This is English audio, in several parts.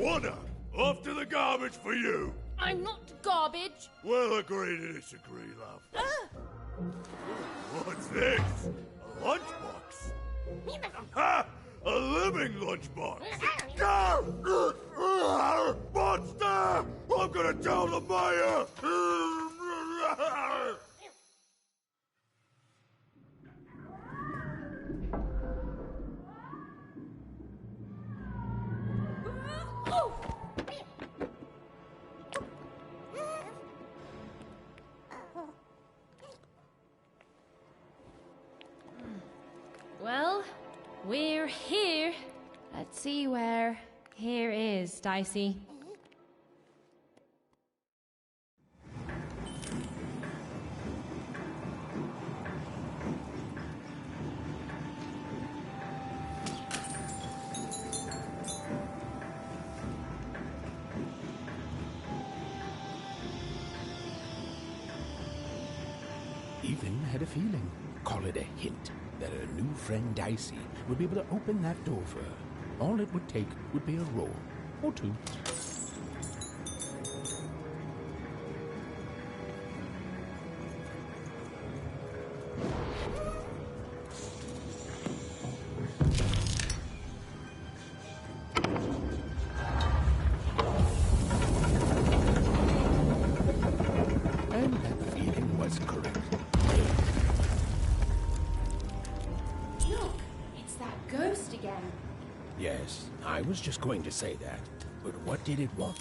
Wanna? Off to the garbage for you! I'm not garbage. We'll agree to disagree, love. What's this? A lunchbox? Ha! A living lunchbox! Monster! I'm gonna tell the mayor! Well, we're here. Let's see where here is, Dicey. Ethan had a feeling, call it a hint, that her new friend Dicey would be able to open that door for her. All it would take would be a roll or two. And that feeling was correct. Look, it's that ghost again. Yes, I was just going to say that. But what did it want?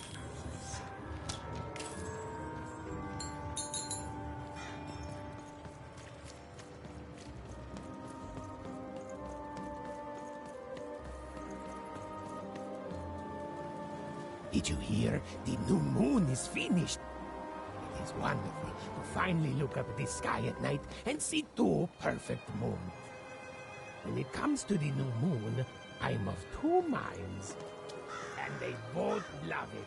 Did you hear? The new moon is finished. It is wonderful to finally look up at the sky at night and see two perfect moons. When it comes to the new moon, I'm of two minds, and they both love it.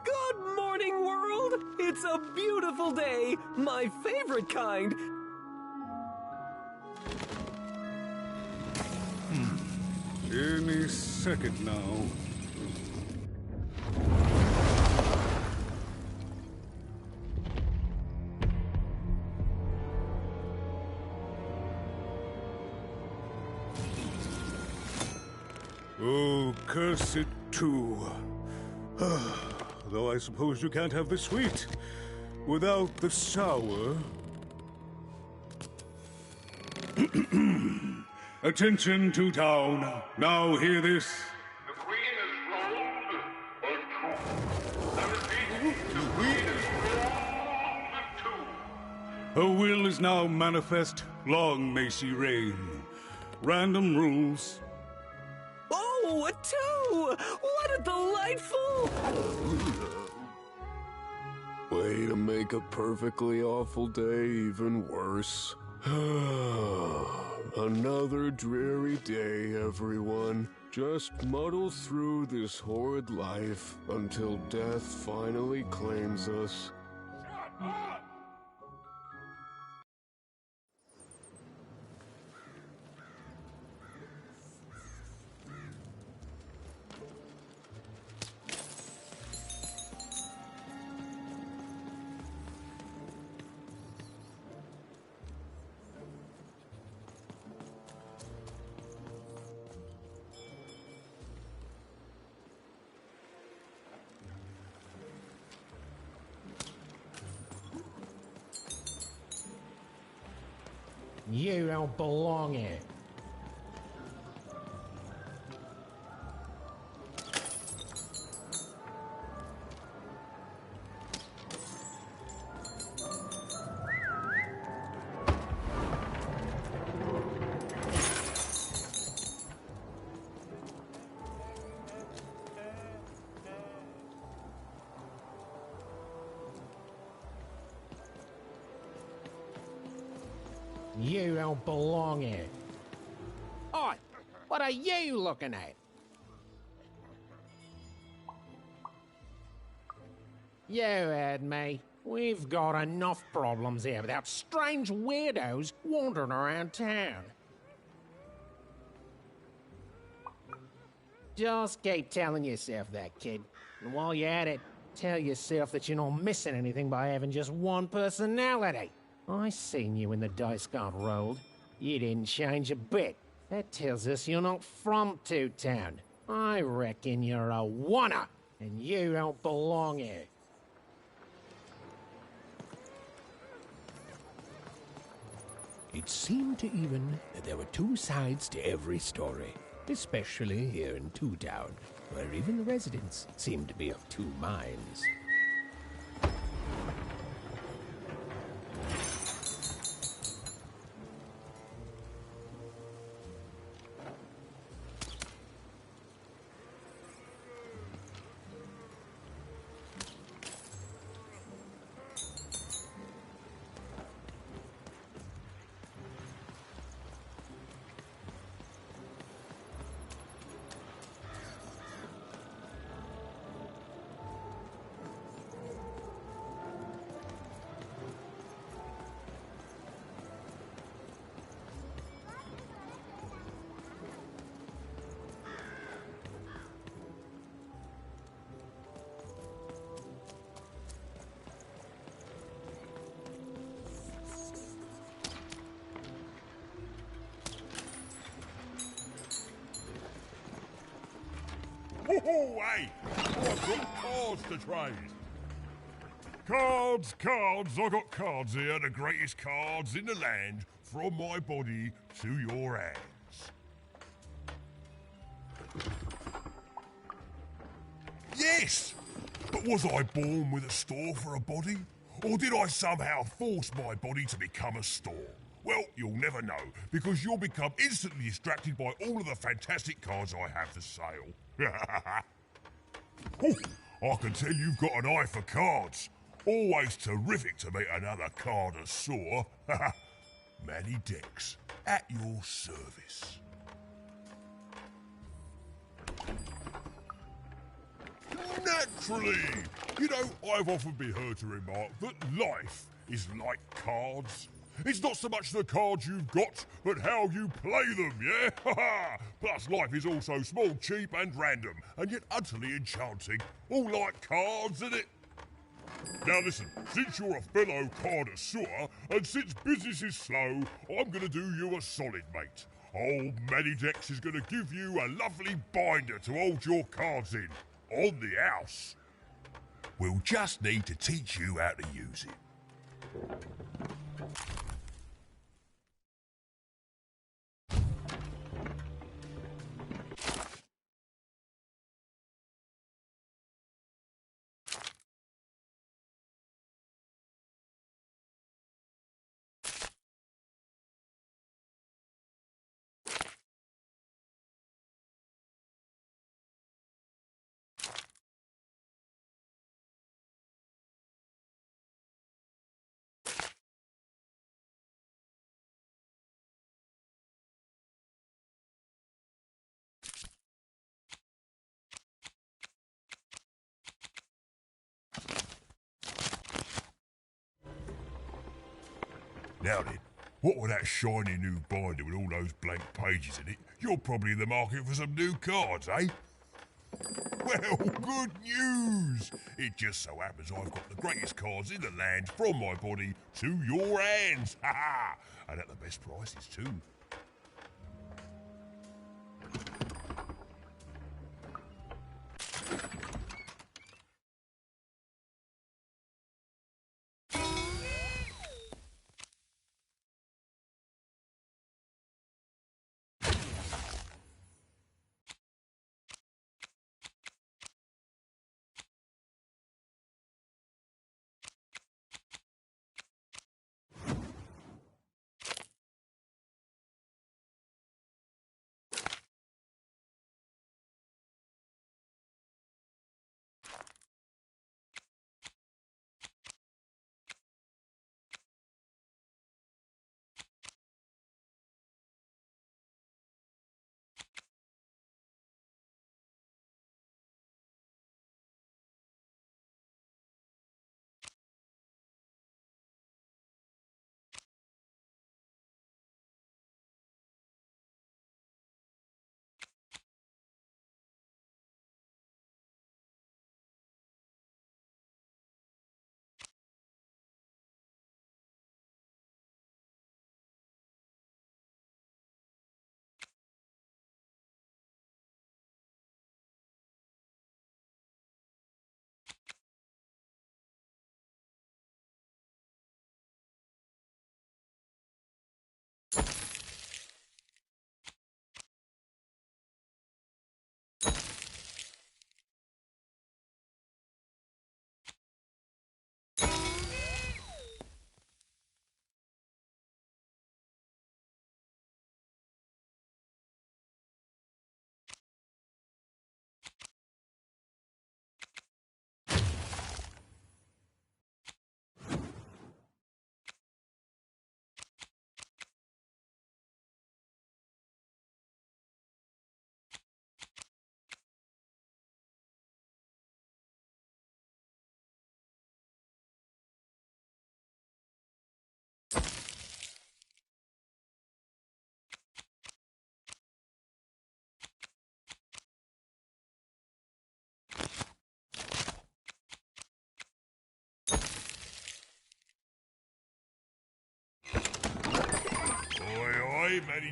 Good morning, world! It's a beautiful day, my favorite kind. Any second now. Oh, curse it too. Though I suppose you can't have the sweet without the sour. Attention to town. Now hear this. The Queen is rolled or two. I repeat, the Queen is rolled two. Her will is now manifest. Long may she reign. Random rules. Oh, a two! What a delightful... Way to make a perfectly awful day even worse. Another dreary day, everyone. Just muddle through this horrid life until death finally claims us. You don't belong here. You don't belong here. Oi, what are you looking at? You heard me. We've got enough problems here without strange weirdos wandering around town. Just keep telling yourself that, kid. And while you're at it, tell yourself that you're not missing anything by having just one personality. I seen you when the dice got rolled. You didn't change a bit. That tells us you're not from Two Town. I reckon you're a oner, and you don't belong here. It seemed to even that there were two sides to every story, especially here in Two Town, where even the residents seemed to be of two minds. Oh, hey! I've got cards to trade. Cards, cards, I got cards here, the greatest cards in the land, from my body to your hands. Yes! But was I born with a store for a body? Or did I somehow force my body to become a store? Well, you'll never know, because you'll become instantly distracted by all of the fantastic cards I have for sale. Ooh, I can tell you've got an eye for cards. Always terrific to meet another connoisseur. Manny Dex, at your service. Naturally! You know, I've often been heard to remark that life is like cards. It's not so much the cards you've got, but how you play them, yeah? Plus, life is also small, cheap, and random, and yet utterly enchanting. All like cards, isn't it? Now listen, since you're a fellow connoisseur, and since business is slow, I'm gonna do you a solid, mate. Old Manny Dex is gonna give you a lovely binder to hold your cards in, on the house. We'll just need to teach you how to use it. Now then, what with that shiny new binder with all those blank pages in it, you're probably in the market for some new cards, eh? Well, good news! It just so happens I've got the greatest cards in the land from my body to your hands. Ha ha! And at the best prices too.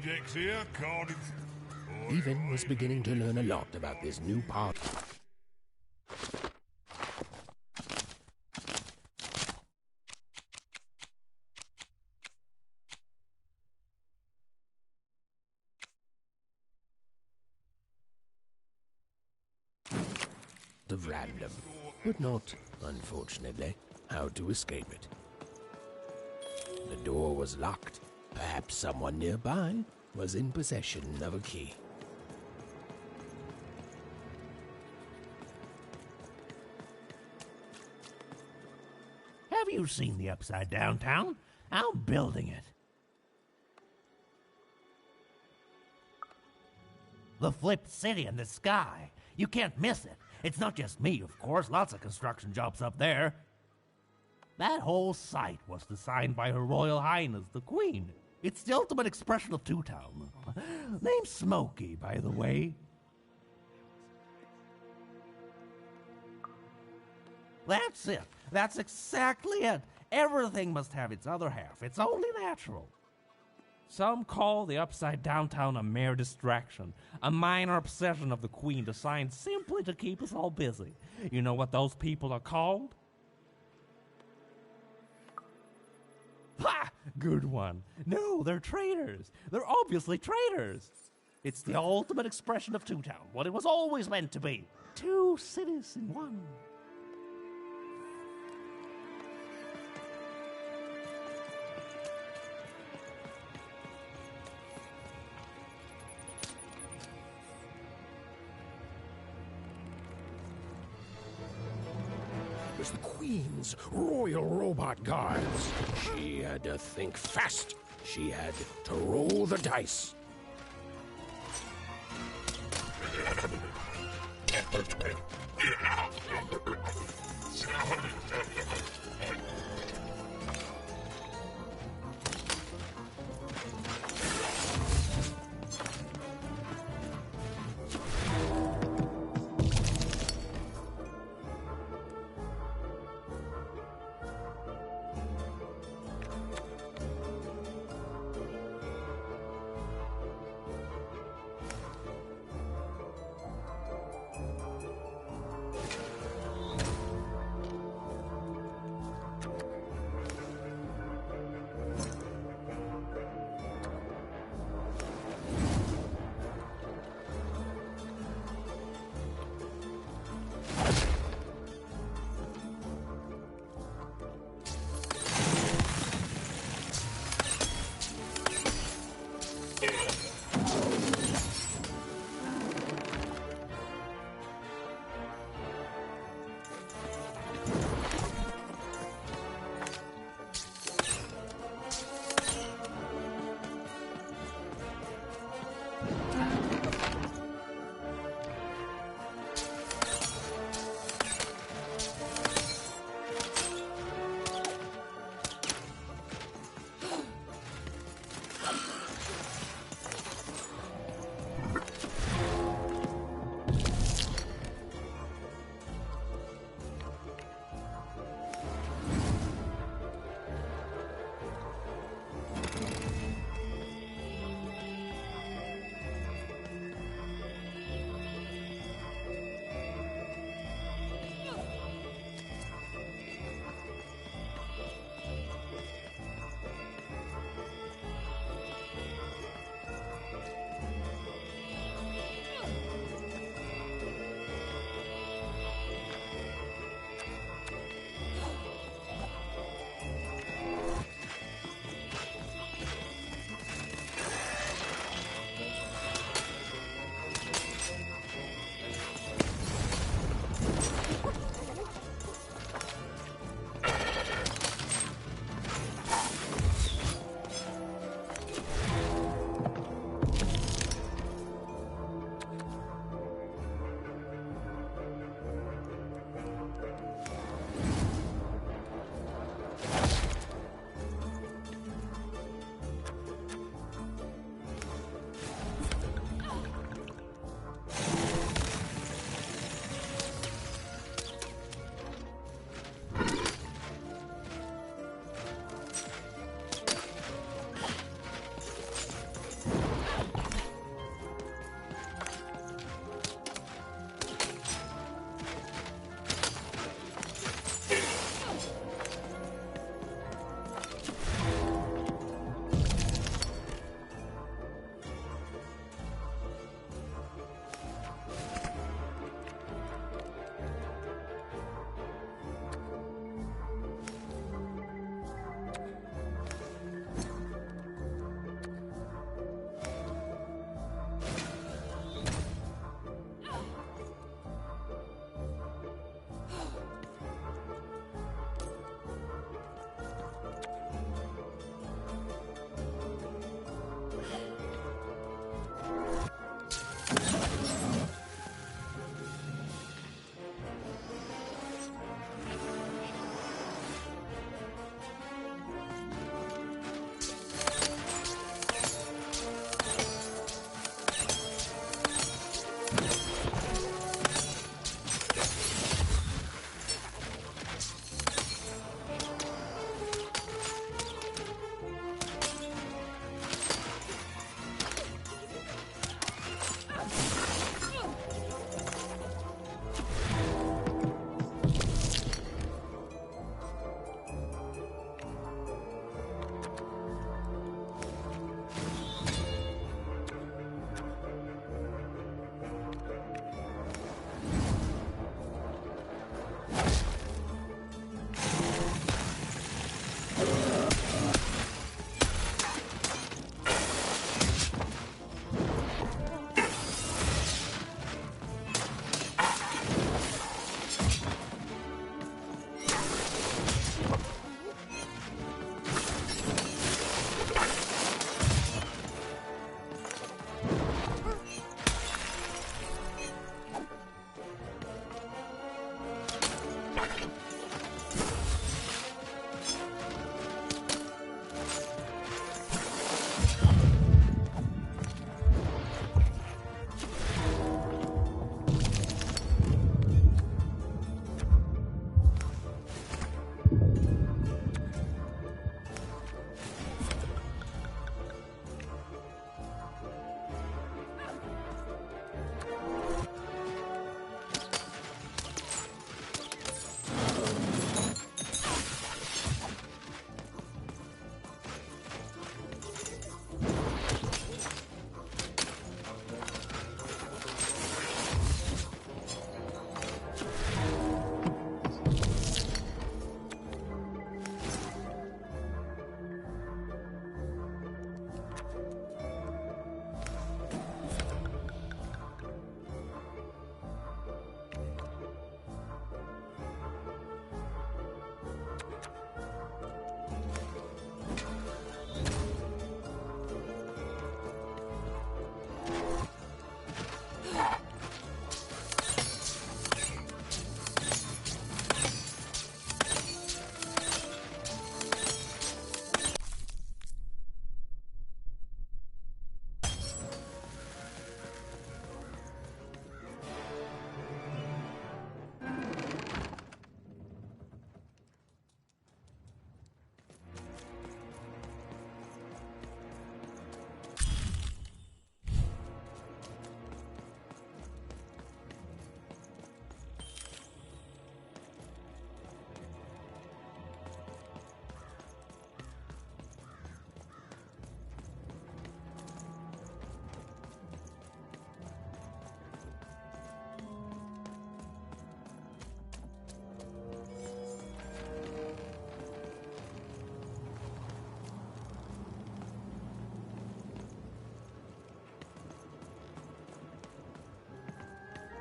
decks here, card in... Even was beginning to learn a lot about this new part. Of random, but not, unfortunately, how to escape it. The door was locked. Perhaps someone nearby was in possession of a key. Have you seen the Upside Down Town? I'm building it. The flipped city in the sky. You can't miss it. It's not just me, of course. Lots of construction jobs up there. That whole site was designed by Her Royal Highness, the Queen. It's the ultimate expression of Two Town. Name's Smokey, by the way. That's it. That's exactly it. Everything must have its other half. It's only natural. Some call the Upside Down Town a mere distraction, a minor obsession of the Queen designed simply to keep us all busy. You know what those people are called? Ha! Good one. No, they're traitors. They're obviously traitors. It's the ultimate expression of Two Town, what it was always meant to be. Two cities in one. It was the Queen's Royal Robot Guards. She had to think fast. She had to roll the dice.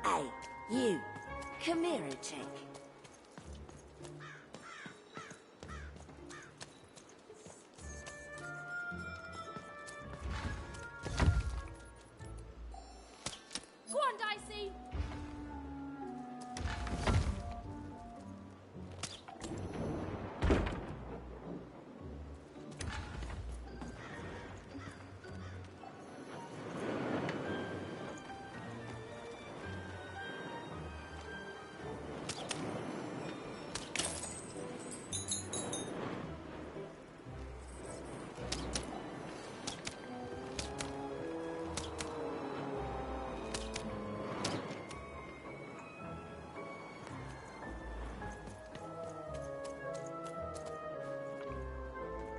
Hey, you. Come here a tick. Go on, Dicey!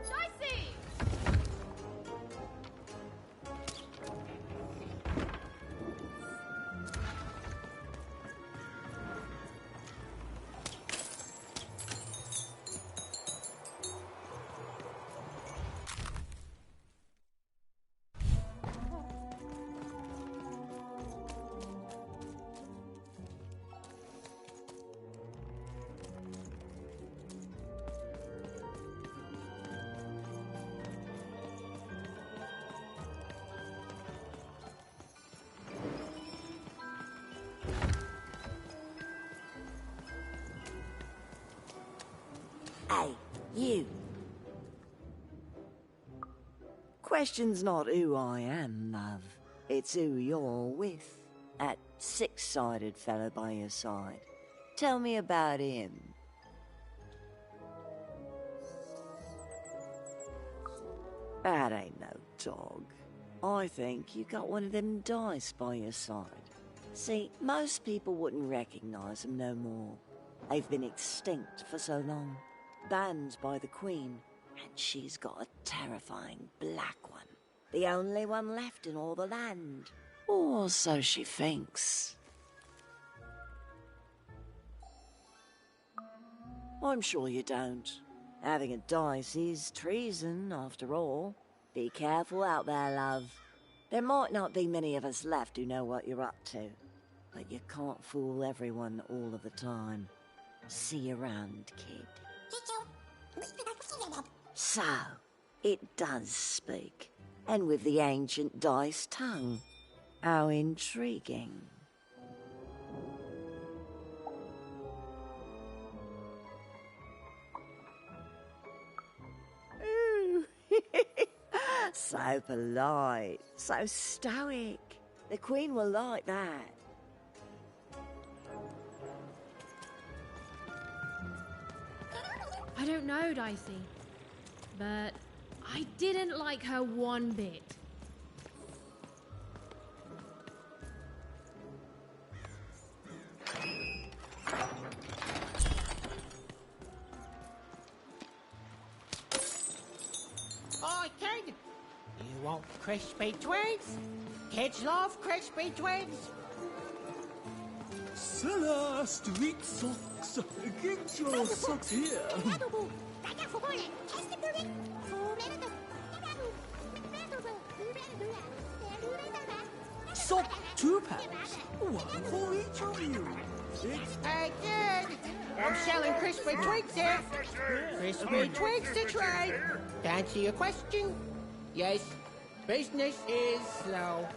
Dicey! Hey, you. Question's not who I am, love. It's who you're with. That six-sided fella by your side. Tell me about him. That ain't no dog. I think you got one of them dice by your side. See, most people wouldn't recognize them no more. They've been extinct for so long. Banned by the Queen, and she's got a terrifying black one. The only one left in all the land. Or so she thinks. I'm sure you don't. Having a dice is treason, after all. Be careful out there, love. There might not be many of us left who know what you're up to, but you can't fool everyone all of the time. See you around, kid. So, it does speak, and with the ancient dice tongue. How intriguing. Ooh. So polite, so stoic. The Queen will like that. I don't know, Dicey, but I didn't like her one bit. Hi, kid. You want crispy twigs? Kids love crispy twigs. Seller, street socks. Get your socks here. Sock 2 packs. One for each of you. Hey, kid. I'm selling crispy twigs here. Crispy twigs to trade. To answer your question, yes, business is slow.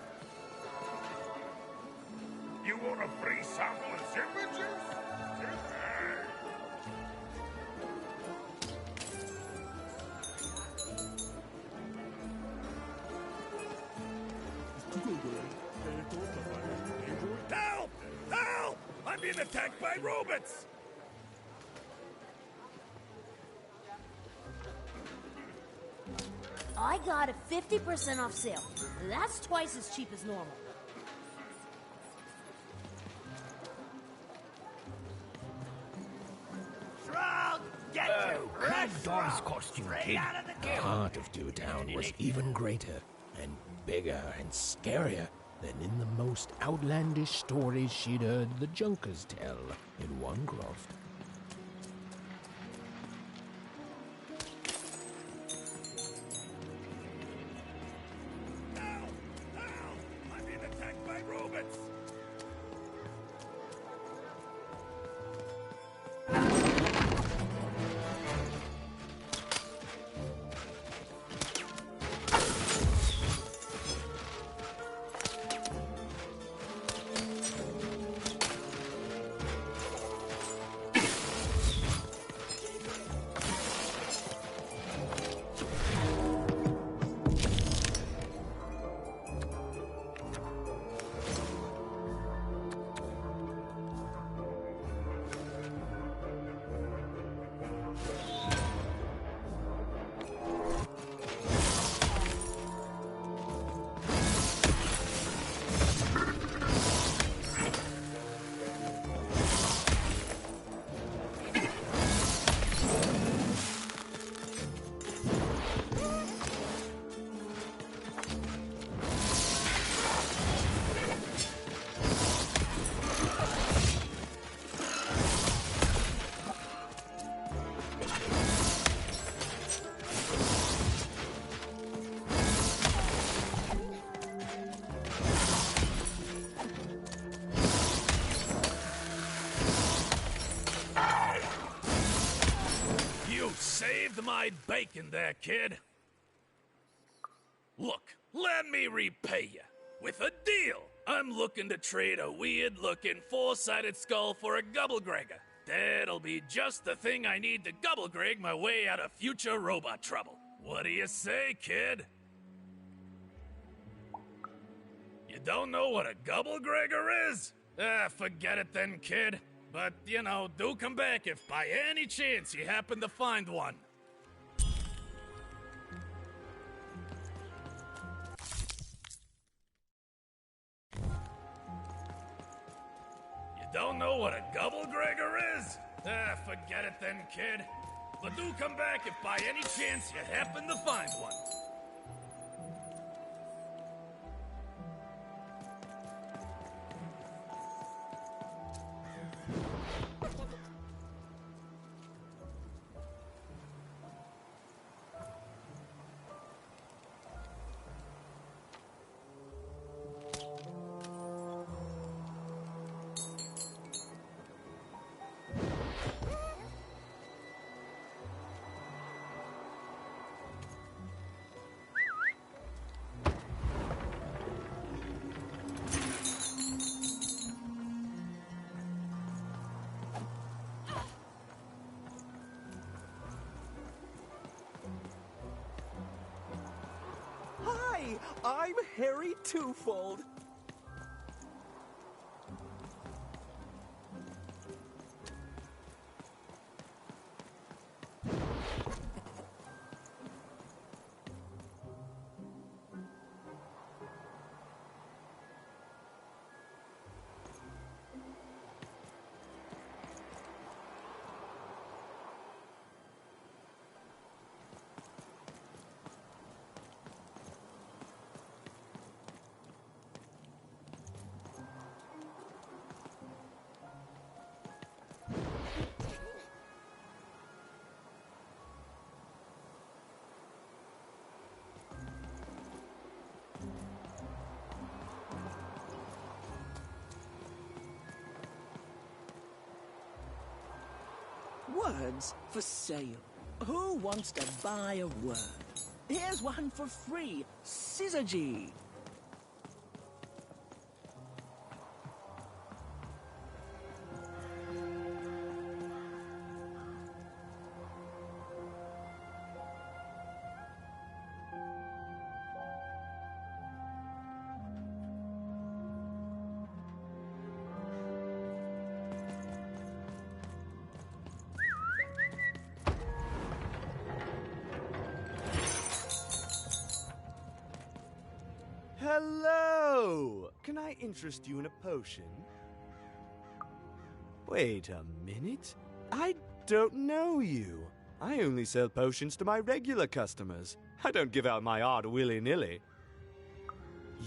You want a free sample of sandwiches? Help! Help! I'm being attacked by robots! I got a 50% off sale. That's twice as cheap as normal. Shroud! Get you! Dice costume, kid. The heart of Two Town was even greater and bigger and scarier than in the most outlandish stories she'd heard the Junkers tell in Wanecroft. I'm being attacked by robots! saved my bacon there, kid. Look, let me repay you with a deal. I'm looking to trade a weird-looking four-sided skull for a Gubblegregger. That'll be just the thing I need to Gubblegreg my way out of future robot trouble. What do you say, kid? You don't know what a Gubblegregger is? Forget it then, kid. But, you know, do come back if by any chance you happen to find one. You don't know what a Gubblegregger is? Forget it then, kid. But do come back if by any chance you happen to find one. Hi, I'm Harry Twofold. Words for sale. Who wants to buy a word? Here's one for free. Syzygy. Hello! Can I interest you in a potion? Wait a minute. I don't know you. I only sell potions to my regular customers. I don't give out my art willy-nilly.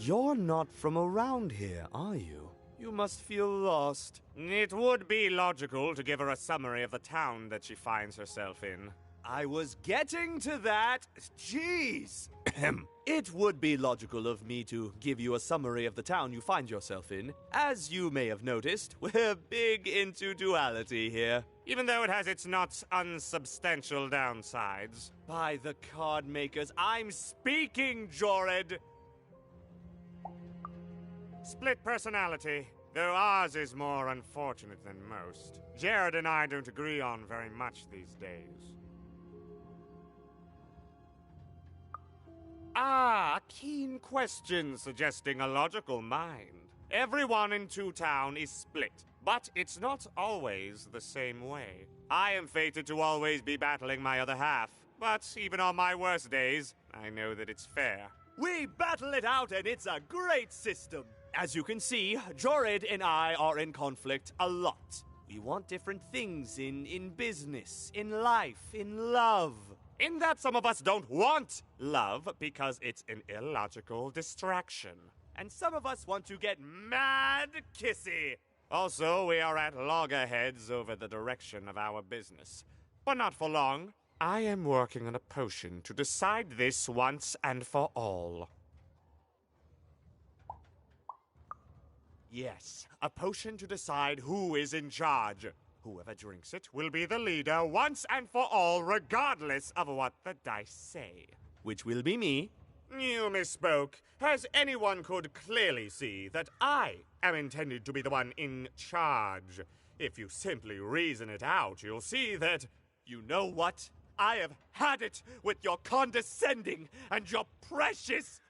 You're not from around here, are you? You must feel lost. It would be logical to give her a summary of the town that she finds herself in. I was getting to that. Jeez! It would be logical of me to give you a summary of the town you find yourself in. As you may have noticed, we're big into duality here. Even though it has its not unsubstantial downsides. By the card makers, I'm speaking, Jorid! Split personality, though ours is more unfortunate than most. Jared and I don't agree on very much these days. Ah, a keen question suggesting a logical mind. Everyone in Two Town is split, but it's not always the same way. I am fated to always be battling my other half, but even on my worst days, I know that it's fair. We battle it out and it's a great system. As you can see, Jorid and I are in conflict a lot. We want different things in business, in life, in love. In that some of us don't want love because it's an illogical distraction. And some of us want to get mad kissy. Also, we are at loggerheads over the direction of our business. But not for long. I am working on a potion to decide this once and for all. Yes, a potion to decide who is in charge. Whoever drinks it will be the leader once and for all, regardless of what the dice say. Which will be me. You misspoke, as anyone could clearly see that I am intended to be the one in charge. If you simply reason it out, you'll see that, you know what? I have had it with your condescending and your precious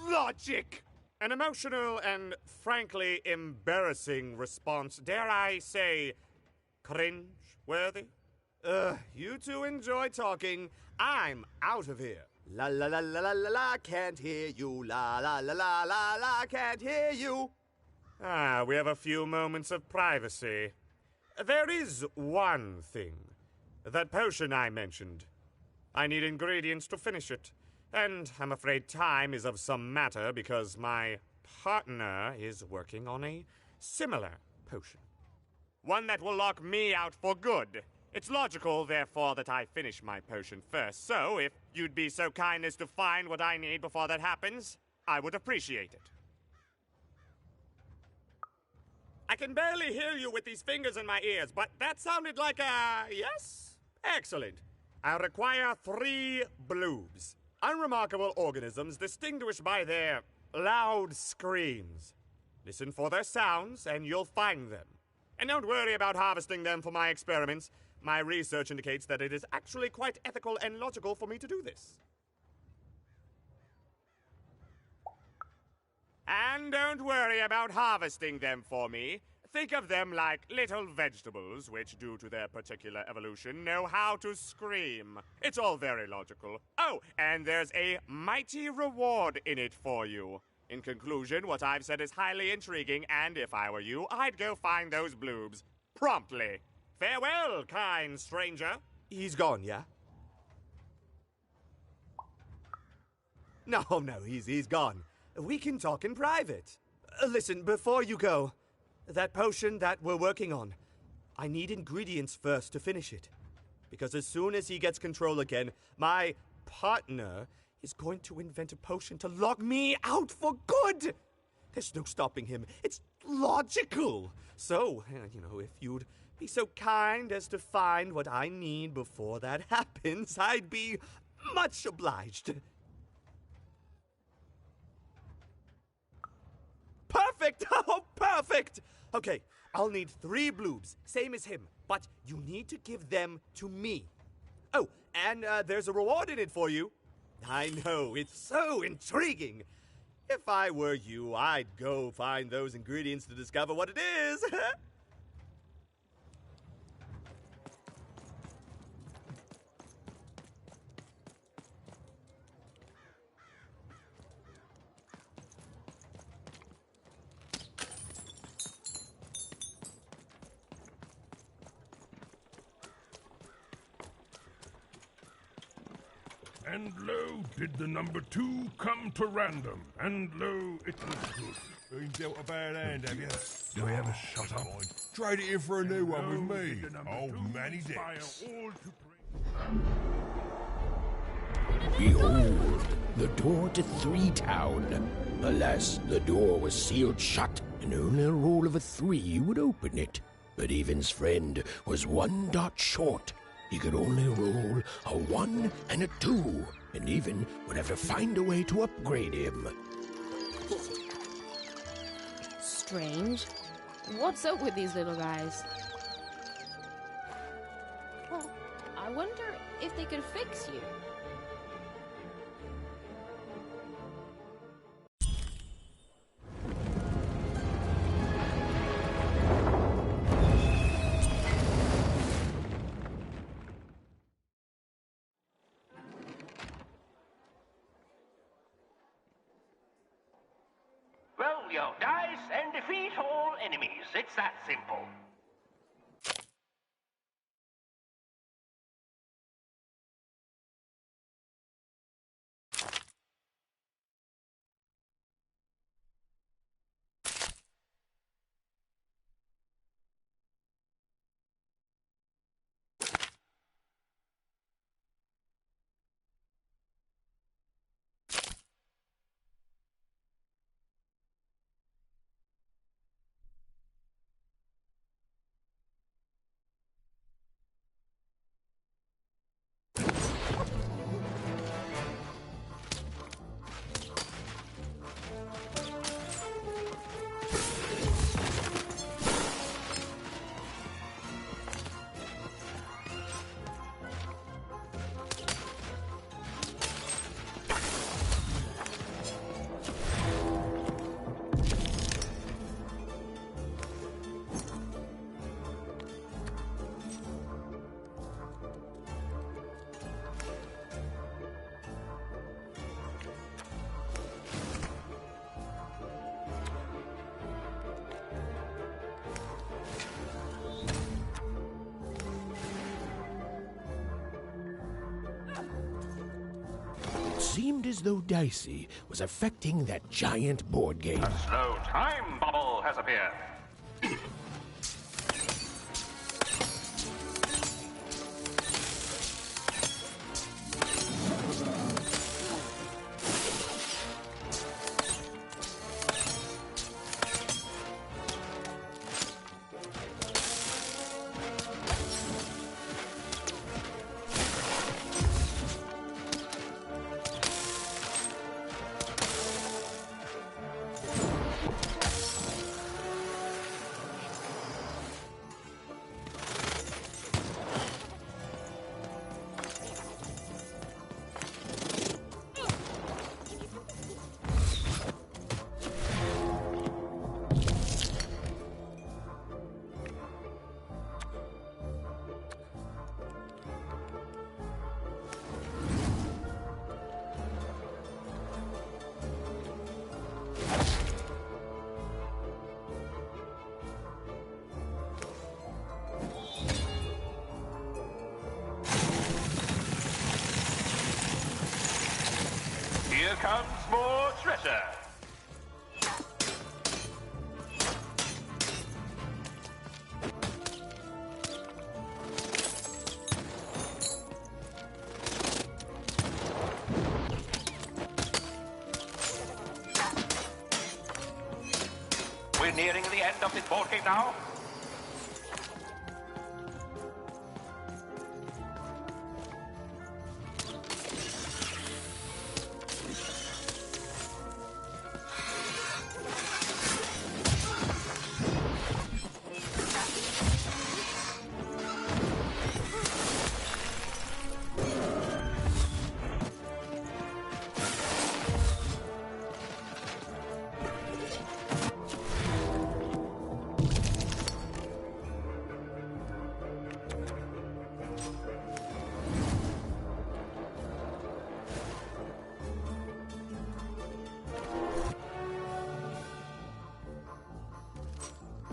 logic. An emotional and frankly embarrassing response, dare I say, cringe-worthy? You two enjoy talking. I'm out of here. La la la la la la la, can't hear you. La la la la la la, can't hear you. We have a few moments of privacy. There is one thing. That potion I mentioned. I need ingredients to finish it. And I'm afraid time is of some matter because my partner is working on a similar potion. One that will lock me out for good. It's logical, therefore, that I finish my potion first. So, if you'd be so kind as to find what I need before that happens, I would appreciate it. I can barely hear you with these fingers in my ears, but that sounded like a yes? Excellent. I require 3 bloobs. Unremarkable organisms distinguished by their loud screams. Listen for their sounds, and you'll find them. And don't worry about harvesting them for my experiments. My research indicates that it is actually quite ethical and logical for me to do this. And don't worry about harvesting them for me. Think of them like little vegetables, which, due to their particular evolution, know how to scream. It's all very logical. Oh, and there's a mighty reward in it for you. In conclusion, what I've said is highly intriguing, and if I were you, I'd go find those bloobs. Promptly. Farewell, kind stranger. He's gone, yeah? No, he's gone. We can talk in private. Listen, before you go, that potion that we're working on, I need ingredients first to finish it. Because as soon as he gets control again, my partner is going to invent a potion to lock me out for good. There's no stopping him. It's logical. So, if you'd be so kind as to find what I need before that happens, I'd be much obliged. Perfect! Oh, perfect! Okay, I'll need 3 bloobs, same as him, but you need to give them to me. Oh, and there's a reward in it for you. I know, it's so intriguing. If I were you, I'd go find those ingredients to discover what it is. And lo, did the number 2 come to random. And lo, it was good. Been dealt a bad hand, have you? Do we ever shut up? Trade it in for a new one with me. Old Manny Dix. Behold, the door to 3 Town. Alas, the door was sealed shut, and only a roll of a 3 would open it. But Evan's friend was 1 dot short. He could only roll a 1 and a 2, and Even would have to find a way to upgrade him. Strange. What's up with these little guys? Well, I wonder if they can fix you. Roll your dice and defeat all enemies. It's that simple. seemed as though Dicey was affecting that giant board game. A slow time bubble has appeared. Here comes more treasure. We're nearing the end of this board game now.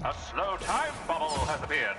A slow time bubble has appeared.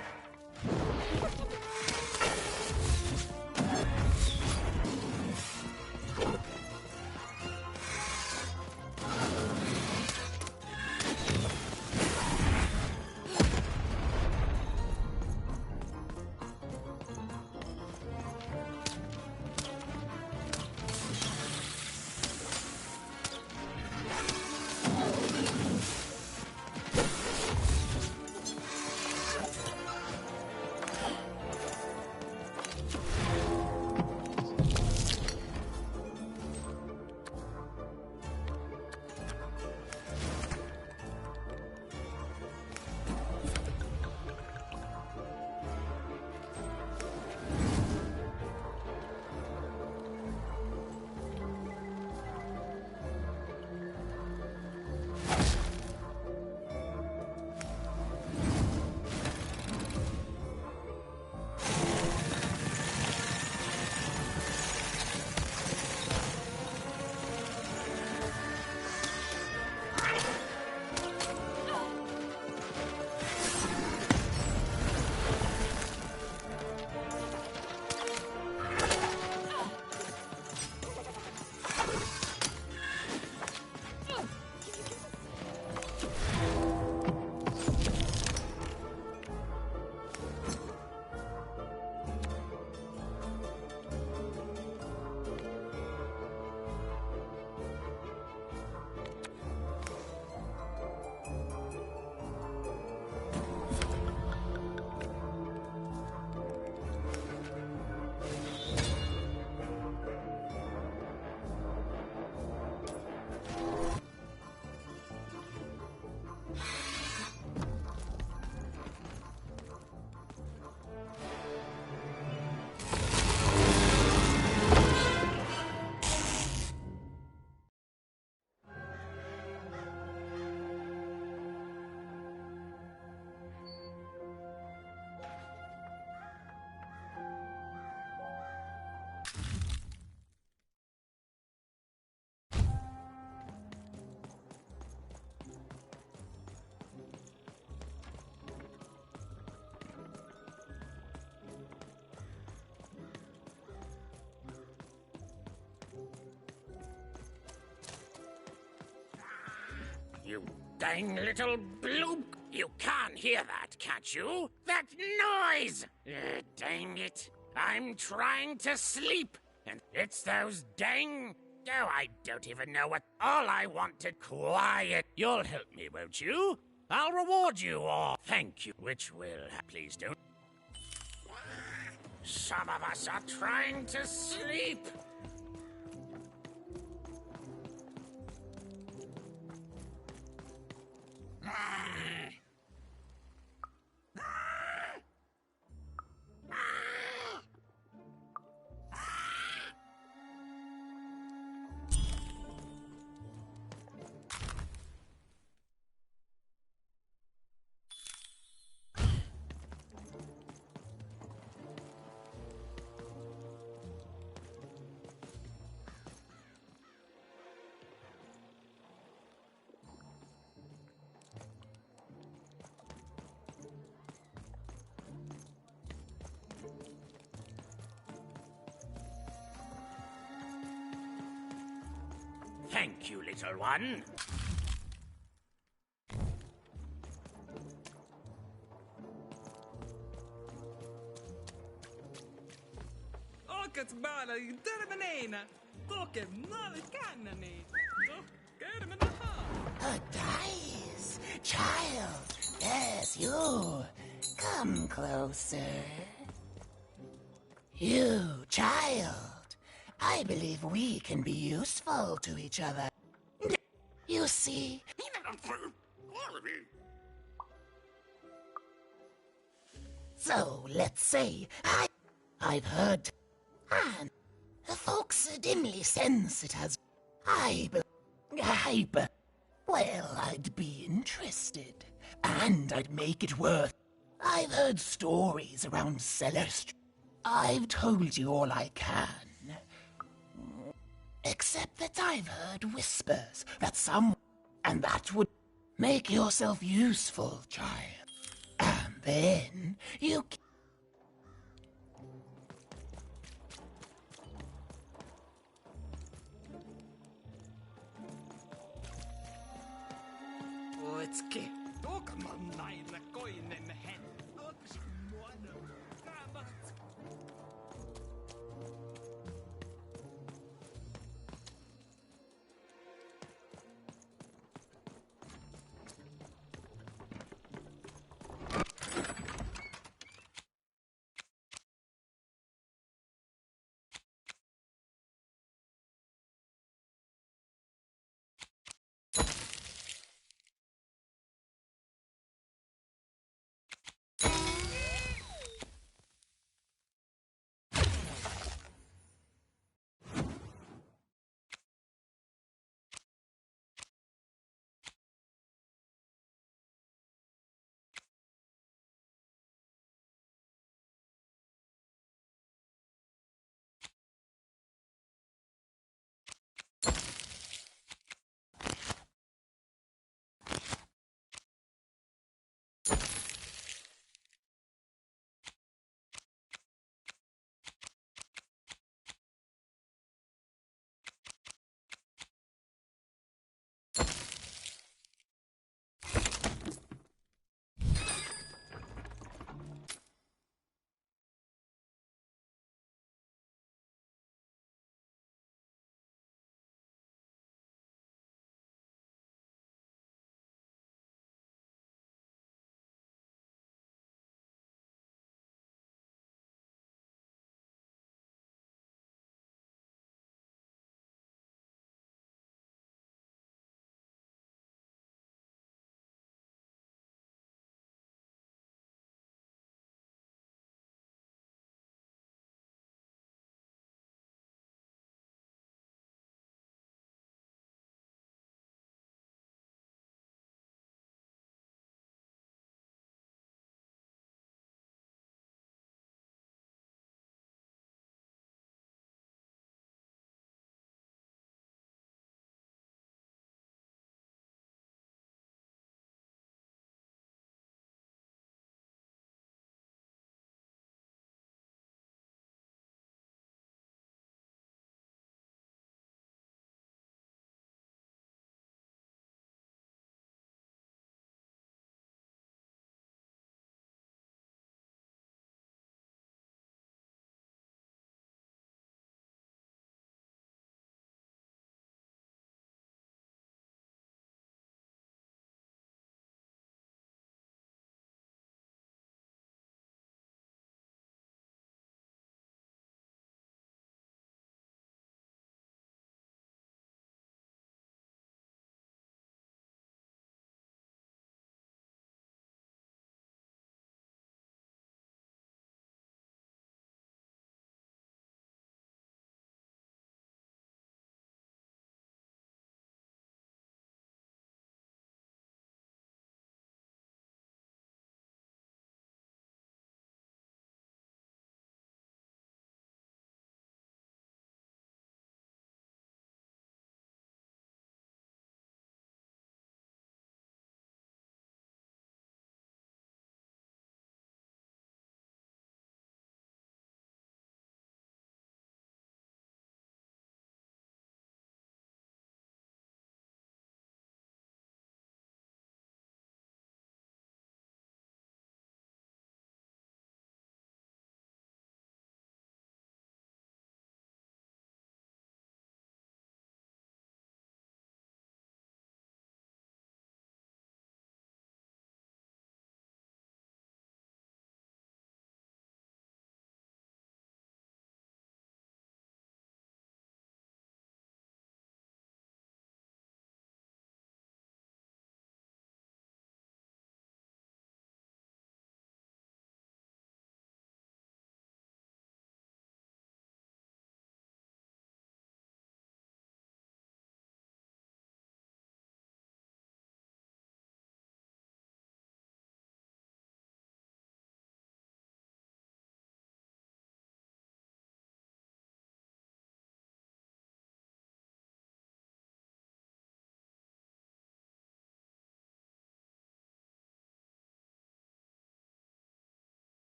You dang little bloop! You can't hear that, can't you? That noise! Dang it. I'm trying to sleep, and it's those dang... Oh, I don't even know what... All I wanted... Quiet! You'll help me, won't you? I'll reward you, or thank you, which will... Please don't... Some of us are trying to sleep. Thank you, little one. Bala terminena. Toke nali kannani. Kermenaha. A dice! Child, there's you. Come closer. You, child. I believe we can be useful to each other. You see... So, let's say I've heard... And the folks dimly sense it as... Well, I'd be interested. And I'd make it worth... I've heard stories around Celeste. I've told you all I can. Except that I've heard whispers that some... And that would make yourself useful, child. And then you... Let's get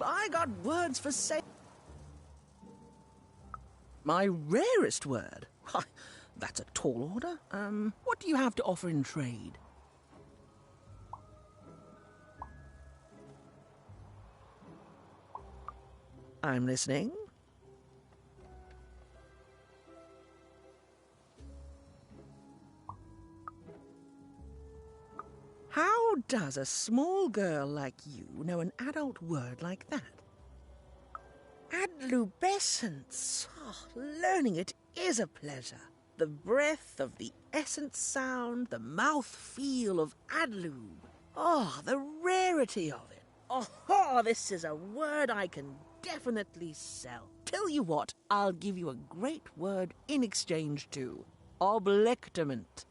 I got words for sale. My rarest word? Why, that's a tall order. What do you have to offer in trade? I'm listening. How does a small girl like you know an adult word like that? Adlubescence. Oh, learning it is a pleasure. The breath of the essence sound, the mouth feel of adlube. Oh, the rarity of it. Oh, this is a word I can definitely sell. Tell you what, I'll give you a great word in exchange too. Oblectament.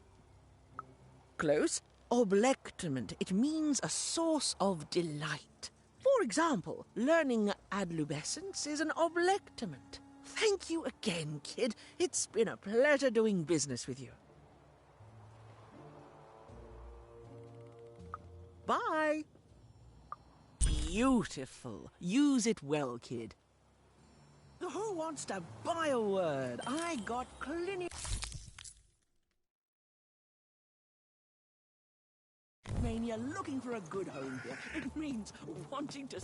Close. Oblectament. It means a source of delight. For example, learning adlubescence is an oblectament. Thank you again, kid. It's been a pleasure doing business with you. Bye. Beautiful. Use it well, kid. Who wants to buy a word? I got clinic... Mania looking for a good home here. It means wanting to...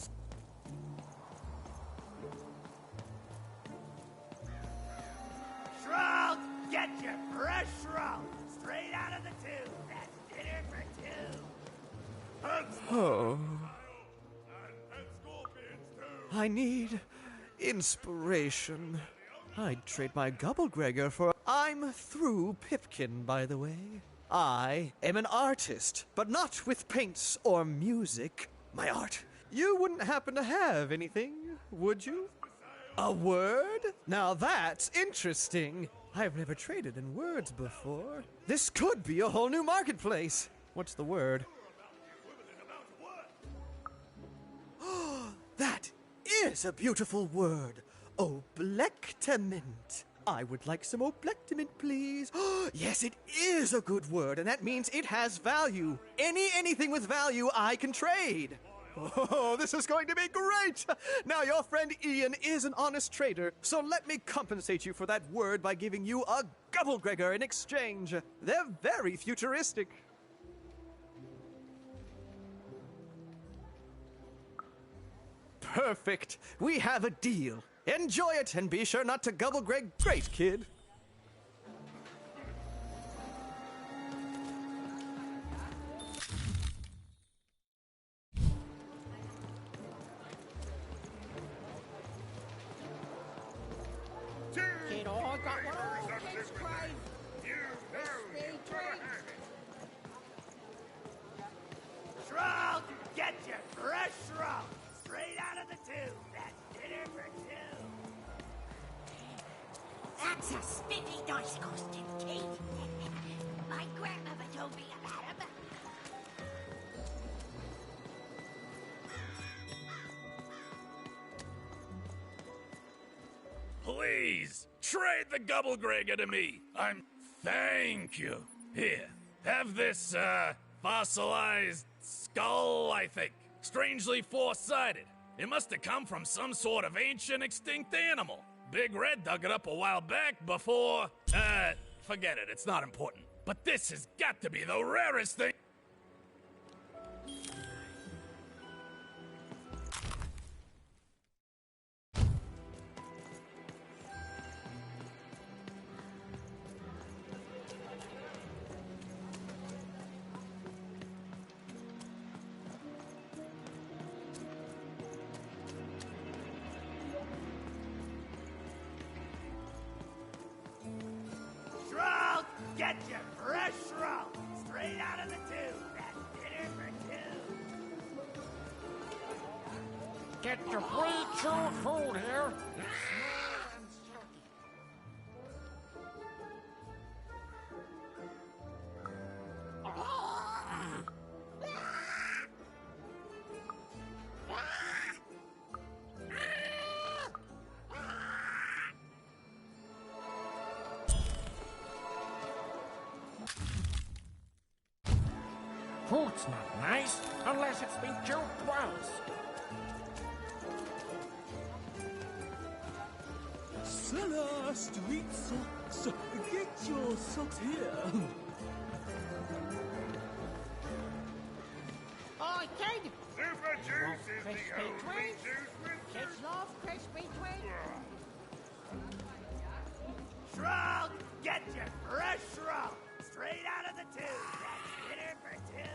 Shroud, get your fresh shroud straight out of the tube. That's dinner for two. Oh. I need inspiration. I'd trade my Gubblegregor for... I'm through Pipkin, by the way. I am an artist, but not with paints or music. My art. You wouldn't happen to have anything, would you? A word? Now that's interesting. I've never traded in words before. This could be a whole new marketplace. What's the word? That is a beautiful word. Oblectament. I would like some oblectament, please. Yes, it is a good word, and that means it has value. Anything with value I can trade. Oh, this is going to be great! Now, your friend Ian is an honest trader, so let me compensate you for that word by giving you a Gubblegregor in exchange. They're very futuristic. Perfect. We have a deal. Enjoy it, and be sure not to Gubblegreg. Great, kid. Kid, I got what all kids crave. Crispy treats. Shroud, get your fresh shroud straight out of the tube. That's dinner for two. That's a spiffy nice costume, kid. My grandmother told me about him. Please, trade the Gubblegregor to me. Thank you. Here, have this, fossilized skull, I think. Strangely four-sided. It must have come from some sort of ancient extinct animal. Big Red dug it up a while back before... forget it, it's not important. But this has got to be the rarest thing... Shroud, get your fresh shroud straight out of the tube. That's dinner for two. Get your pre-chewed food here. Food's not nice unless it's been chewed twice. Cellar Street Socks. Get your socks here. Oh, kid! Super Juice is the Crispy only Twix? juice with Kids love crispy Twix. Shrug, get your fresh shrug. Straight out of the tube. That's dinner for two.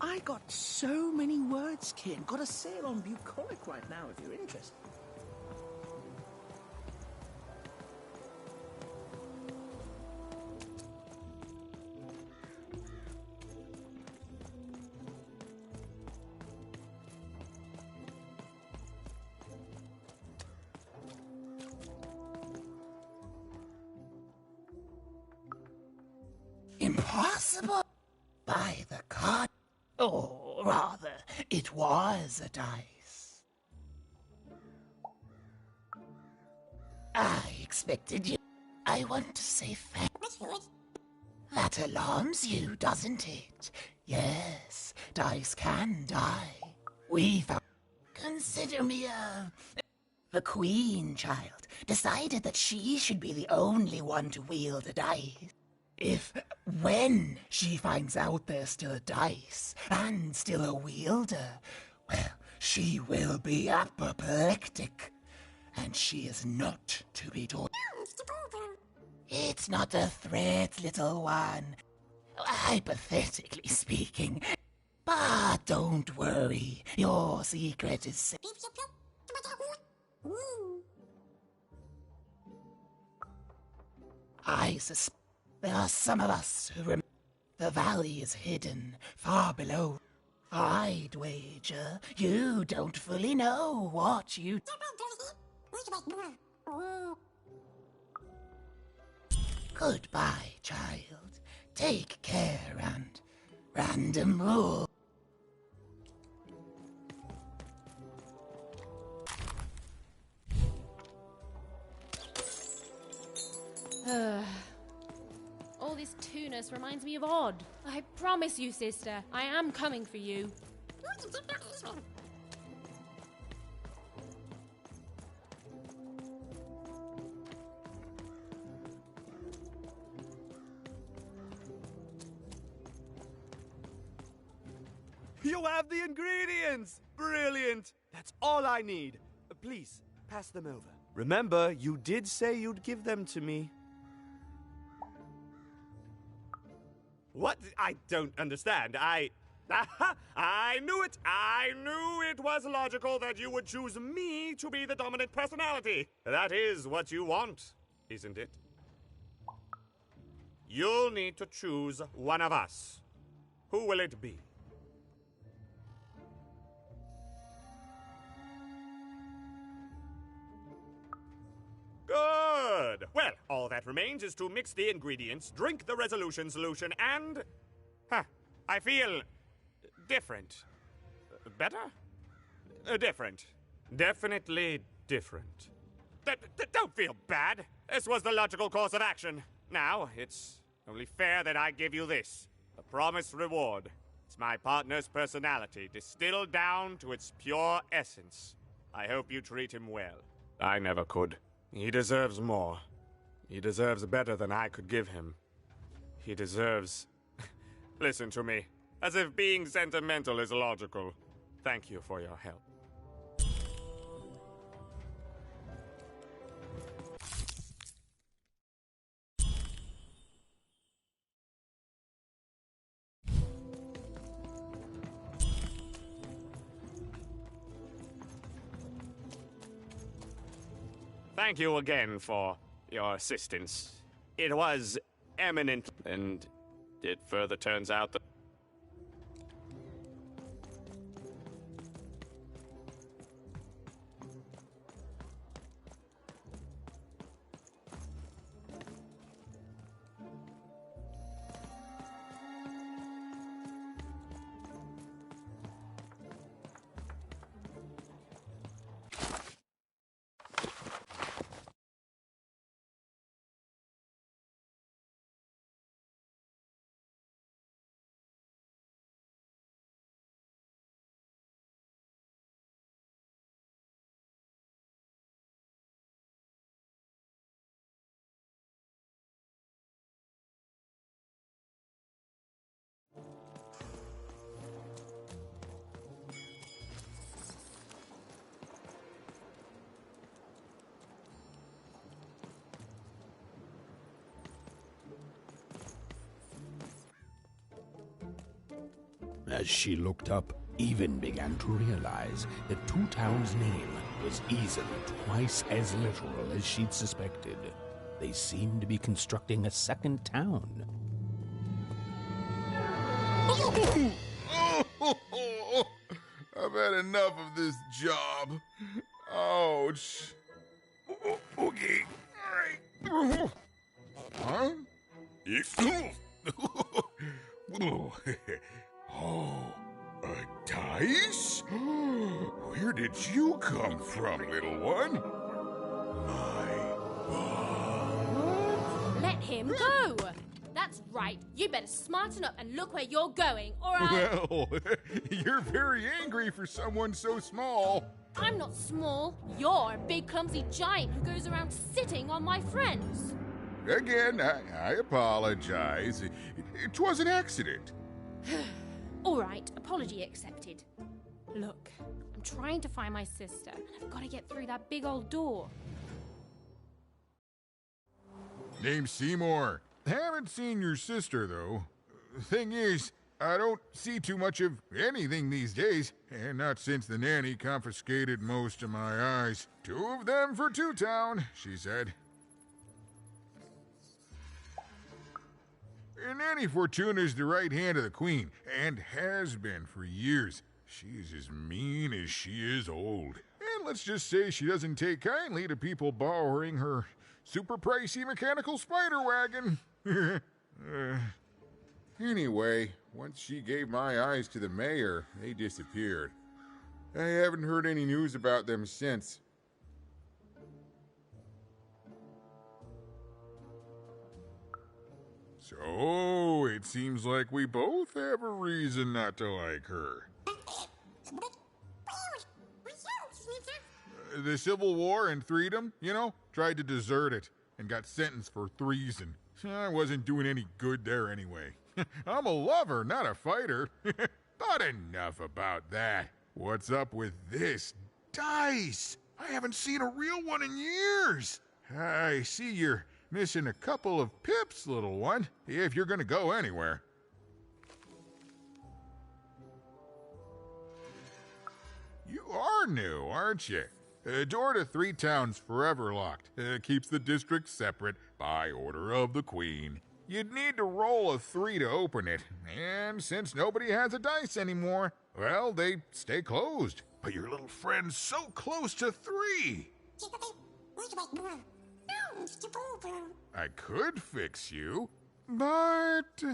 I got so many words, kid. Got a sale on bucolic right now if you're interested. Impossible! By the card. Or rather, it was a dice. I expected you. I want to say thanks. That alarms you, doesn't it? Yes, dice can die. We found... Consider me the queen, child. Decided that she should be the only one to wield a dice. When she finds out there's still a dice and still a wielder, well, she will be apoplectic. And she is not to be told. It's not a threat, little one. Hypothetically speaking. But don't worry, your secret is safe. I suspect there are some of us who remember the valley is hidden far below. I'd wager you don't fully know what you... Goodbye, child. Take care and random rule. All this tunus reminds me of Odd. I promise you, sister, I am coming for you. You have the ingredients! Brilliant! That's all I need. Please, pass them over. Remember, you did say you'd give them to me. What? I don't understand. I knew it! I knew it was logical that you would choose me to be the dominant personality. That is what you want, isn't it? You'll need to choose one of us. Who will it be? Good! Well, all that remains is to mix the ingredients, drink the resolution solution, and... I feel... different. Better? Different. Definitely different. Don't feel bad. This was the logical course of action. Now, it's only fair that I give you this. A promised reward. It's my partner's personality, distilled down to its pure essence. I hope you treat him well. I never could. He deserves more. He deserves better than I could give him. He deserves... Listen to me. As if being sentimental is logical. Thank you for your help. Thank you again for your assistance. It was eminent, and it further turns out that... As she looked up, Even began to realize that Two Town's name was easily twice as literal as she'd suspected. They seemed to be constructing a second town. I've had enough of this job. Ouch. Okay, all right. Huh? Oh, a dice? Where did you come from, little one? Let him go! That's right. You better smarten up and look where you're going, or Well, you're very angry for someone so small. I'm not small. You're a big, clumsy giant who goes around sitting on my friends. Again, I apologize. It was an accident. All right, apology accepted. Look, I'm trying to find my sister, and I've got to get through that big old door. Name's Seymour. Haven't seen your sister, though. Thing is, I don't see too much of anything these days, and not since the nanny confiscated most of my eyes. 2 of them for Two Town, she said. Nanny Fortuna's the right hand of the Queen, and has been for years. She's as mean as she is old. And let's just say she doesn't take kindly to people borrowing her super pricey mechanical spider wagon. Anyway, once she gave my eyes to the mayor, they disappeared. I haven't heard any news about them since. So, it seems like we both have a reason not to like her. The Civil War and freedom, you know, tried to desert it and got sentenced for treason. I wasn't doing any good there anyway. I'm a lover, not a fighter. But enough about that. What's up with this dice? I haven't seen a real one in years. I see you're missing a couple of pips, little one, if you're gonna go anywhere. You are new, aren't you? Door to Three Town's forever locked. Keeps the district separate by order of the Queen. You'd need to roll a 3 to open it, and since nobody has a dice anymore, well, they stay closed. But your little friend's so close to 3. I could fix you, but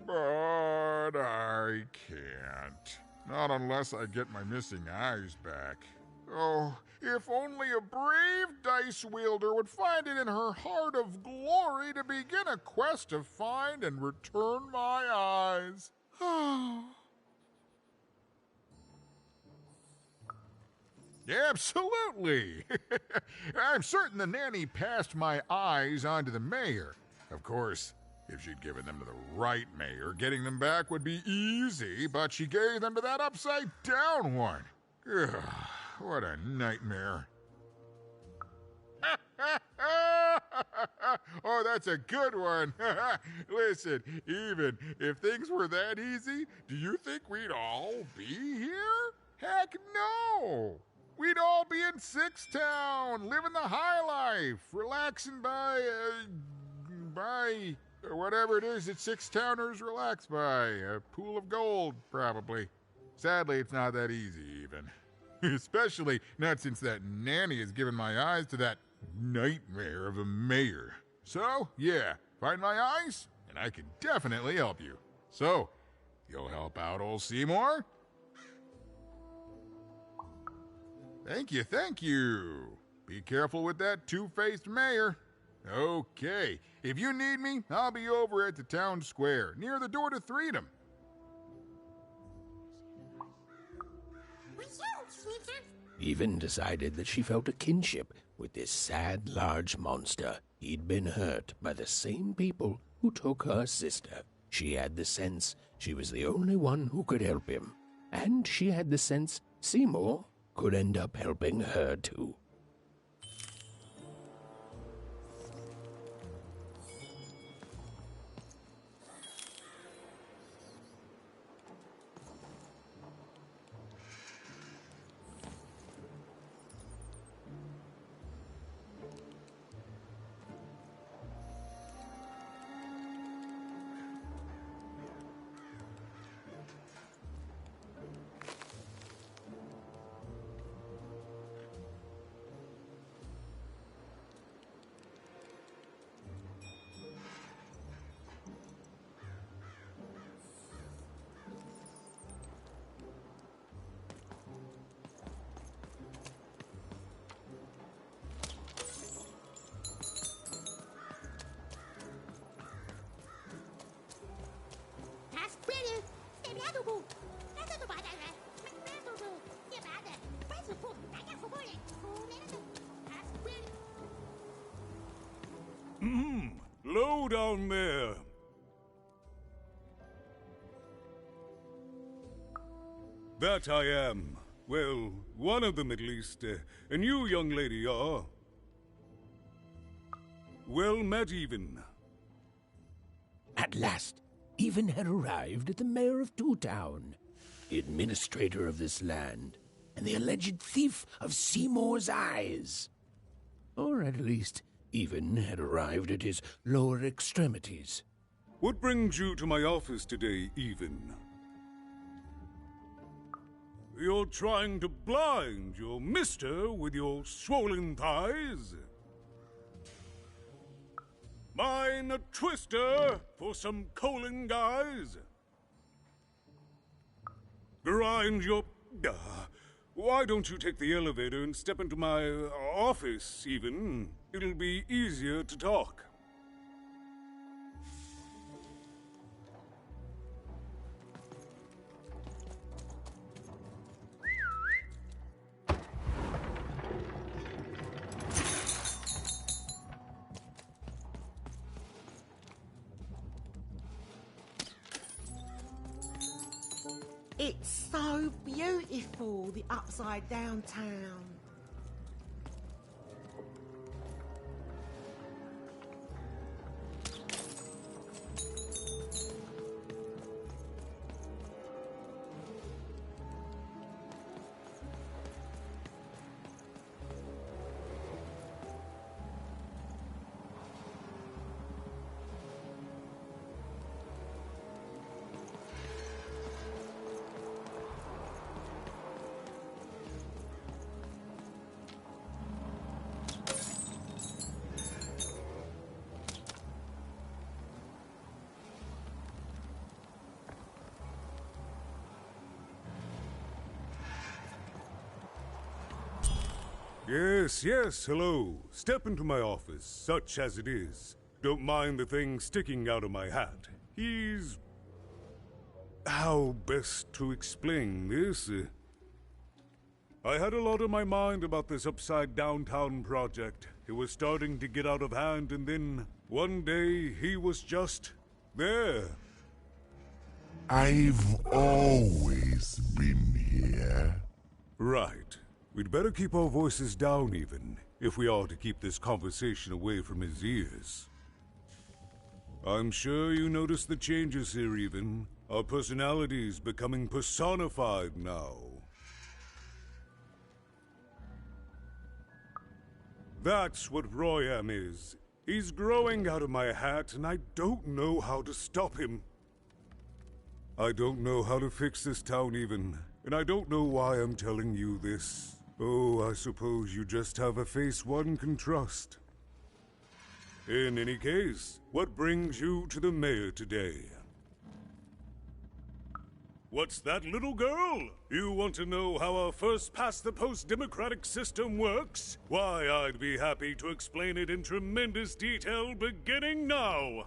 I can't. Not unless I get my missing eyes back. Oh, if only a brave dice wielder would find it in her heart of glory to begin a quest to find and return my eyes. Absolutely. I'm certain the nanny passed my eyes on to the mayor. Of course, if she'd given them to the right mayor, getting them back would be easy, but she gave them to that upside-down one. Ugh, what a nightmare. Oh, that's a good one. Listen, even if things were that easy, do you think we'd all be here? Heck no! We'd all be in Six Town, living the high life, relaxing by whatever it is that Six Towners relax by. A pool of gold, probably. Sadly, it's not that easy, even. Especially not since that nanny has given my eyes to that nightmare of a mayor. So, yeah, find my eyes, and I can definitely help you. So, you'll help out old Seymour? Thank you, thank you. Be careful with that two-faced mayor. Okay, if you need me, I'll be over at the town square, near the door to Freedom. Even decided that she felt a kinship with this sad, large monster. He'd been hurt by the same people who took her sister. She had the sense she was the only one who could help him. And she had the sense Seymour could end up helping her too. Low down there. That I am. Well, one of them at least. And you, young lady, are... Well met, Even. At last, Even had arrived at the mayor of Two Town, the administrator of this land, and the alleged thief of Seymour's eyes. Or at least, Even had arrived at his lower extremities. What brings you to my office today, Even? You're trying to blind your mister with your swollen thighs? Mine a twister for some colon guys? Grind your... why don't you take the elevator and step into my office, Even? It'll be easier to talk. It's so beautiful, the upside down town. Yes, hello. Step into my office, such as it is. Don't mind the thing sticking out of my hat. He's... how best to explain this? I had a lot on my mind about this upside downtown project. It was starting to get out of hand, and then one day he was just there. I've always been here. Right. We'd better keep our voices down, Even, if we are to keep this conversation away from his ears. I'm sure you noticed the changes here, Even. Our personalities becoming personified now. That's what Royam is. He's growing out of my hat, and I don't know how to stop him. I don't know how to fix this town, Even, and I don't know why I'm telling you this. Oh, I suppose you just have a face one can trust. In any case, what brings you to the mayor today? What's that, little girl? You want to know how our first-past-the-post democratic system works? Why, I'd be happy to explain it in tremendous detail beginning now.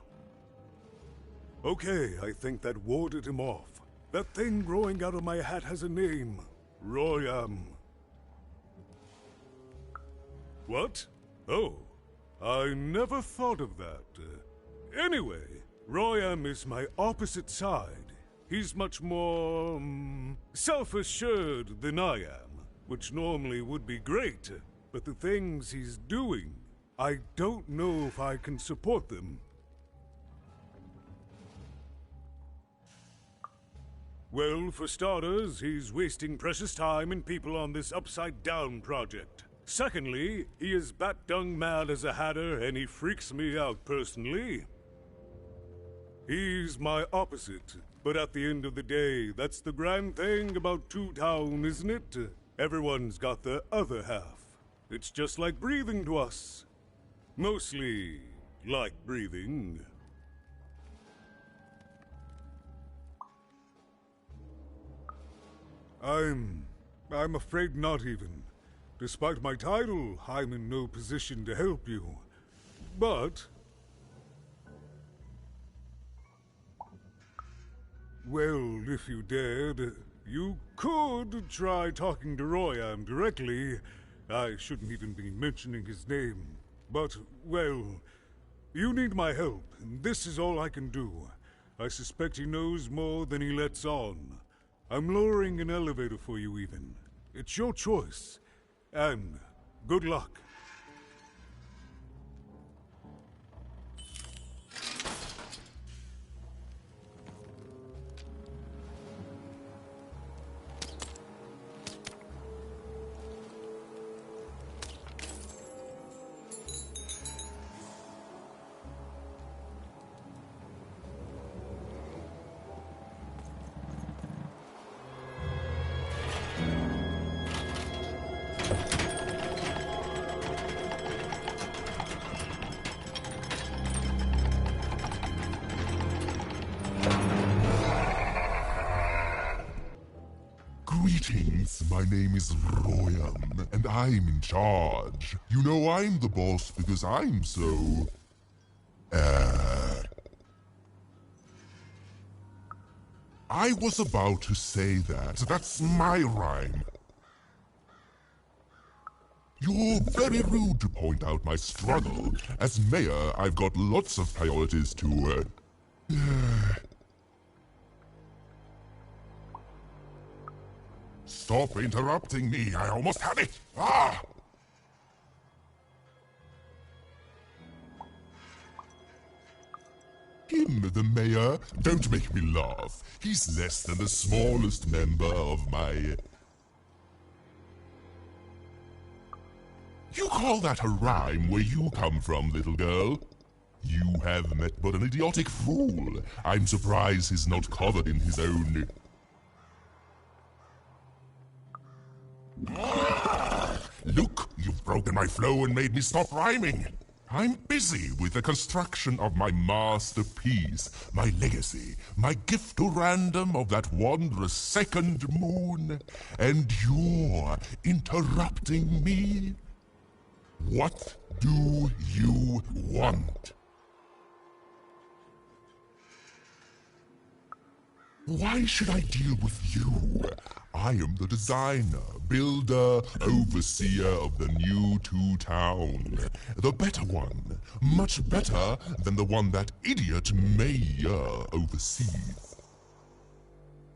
Okay, I think that warded him off. That thing growing out of my hat has a name. Royam. What? Oh, I never thought of that. Anyway, Royam is my opposite side. He's much more, self-assured than I am, which normally would be great, but the things he's doing, I don't know if I can support them. Well, for starters, he's wasting precious time and people on this upside-down project. Secondly, he is bat-dung mad as a hatter, and he freaks me out personally. He's my opposite, but at the end of the day, that's the grand thing about Two Town, isn't it? Everyone's got the other half. It's just like breathing to us. Mostly like breathing. I'm afraid not even. Despite my title, I'm in no position to help you. But... Well, if you dared, you could try talking to Royam directly. I shouldn't even be mentioning his name. But, well, you need my help, and this is all I can do. I suspect he knows more than he lets on. I'm lowering an elevator for you, even. It's your choice. And good luck. Greetings, my name is Royam, and I'm in charge. You know I'm the boss because I'm so... I was about to say that. That's my rhyme. You're very rude to point out my struggle. As mayor, I've got lots of priorities to, Stop interrupting me. I almost had it. Ah! Him, the mayor? Don't make me laugh. He's less than the smallest member of my... You call that a rhyme where you come from, little girl? You have met but an idiotic fool. I'm surprised he's not covered in his own... Look, you've broken my flow and made me stop rhyming. I'm busy with the construction of my masterpiece, my legacy, my gift to random of that wondrous second moon, and you're interrupting me? What do you want? Why should I deal with you? I am the designer, builder, overseer of the new two-town. The better one. Much better than the one that idiot mayor oversees.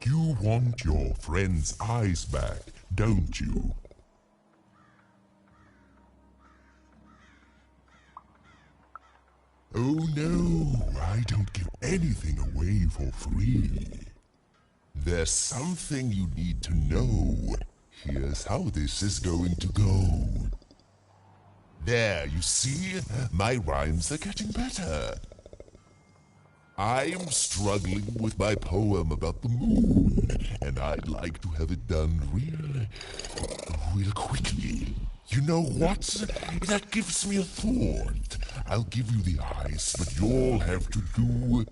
You want your friend's eyes back, don't you? Oh no, I don't give anything away for free. There's something you need to know. Here's how this is going to go. There, you see? My rhymes are getting better. I'm struggling with my poem about the moon, and I'd like to have it done real quickly. You know what? That gives me a thought. I'll give you the ice, but you'll have to do...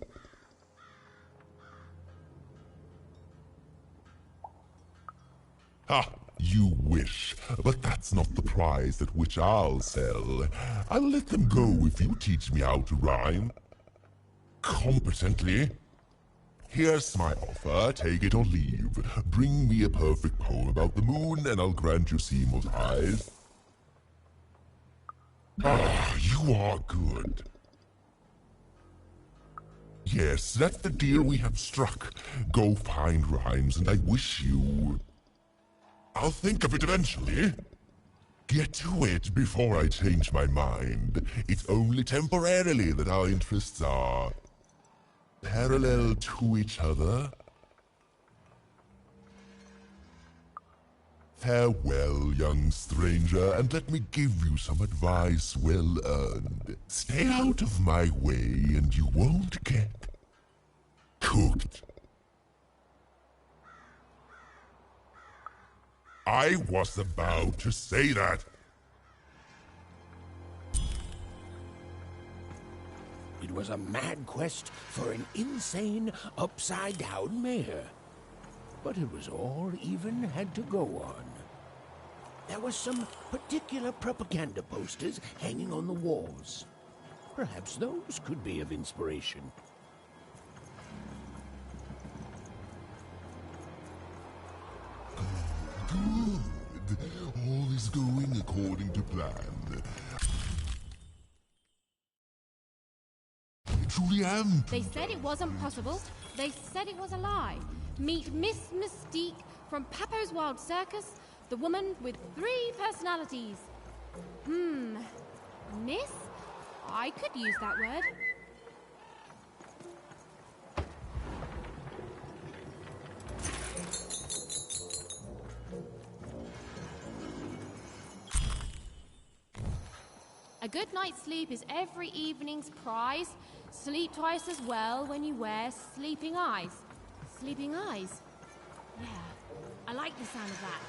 Ha! You wish, but that's not the prize at which I'll sell. I'll let them go if you teach me how to rhyme. Competently. Here's my offer, take it or leave. Bring me a perfect poem about the moon and I'll grant you Seymour's eyes. Ah, you are good. Yes, that's the deal we have struck. Go find rhymes and I wish you... I'll think of it eventually. Get to it before I change my mind. It's only temporarily that our interests are parallel to each other. Farewell, young stranger, and let me give you some advice well earned. Stay out of my way and you won't get cooked. I was about to say that. It was a mad quest for an insane, upside-down mayor. But it was all even had to go on. There were some particular propaganda posters hanging on the walls. Perhaps those could be of inspiration. All is going according to plan. I truly am. They said it wasn't possible. They said it was a lie. Meet Miss Mystique from Papo's Wild Circus, the woman with 3 personalities. Miss? I could use that word. A good night's sleep is every evening's prize. Sleep twice as well when you wear sleeping eyes. Sleeping eyes? Yeah, I like the sound of that.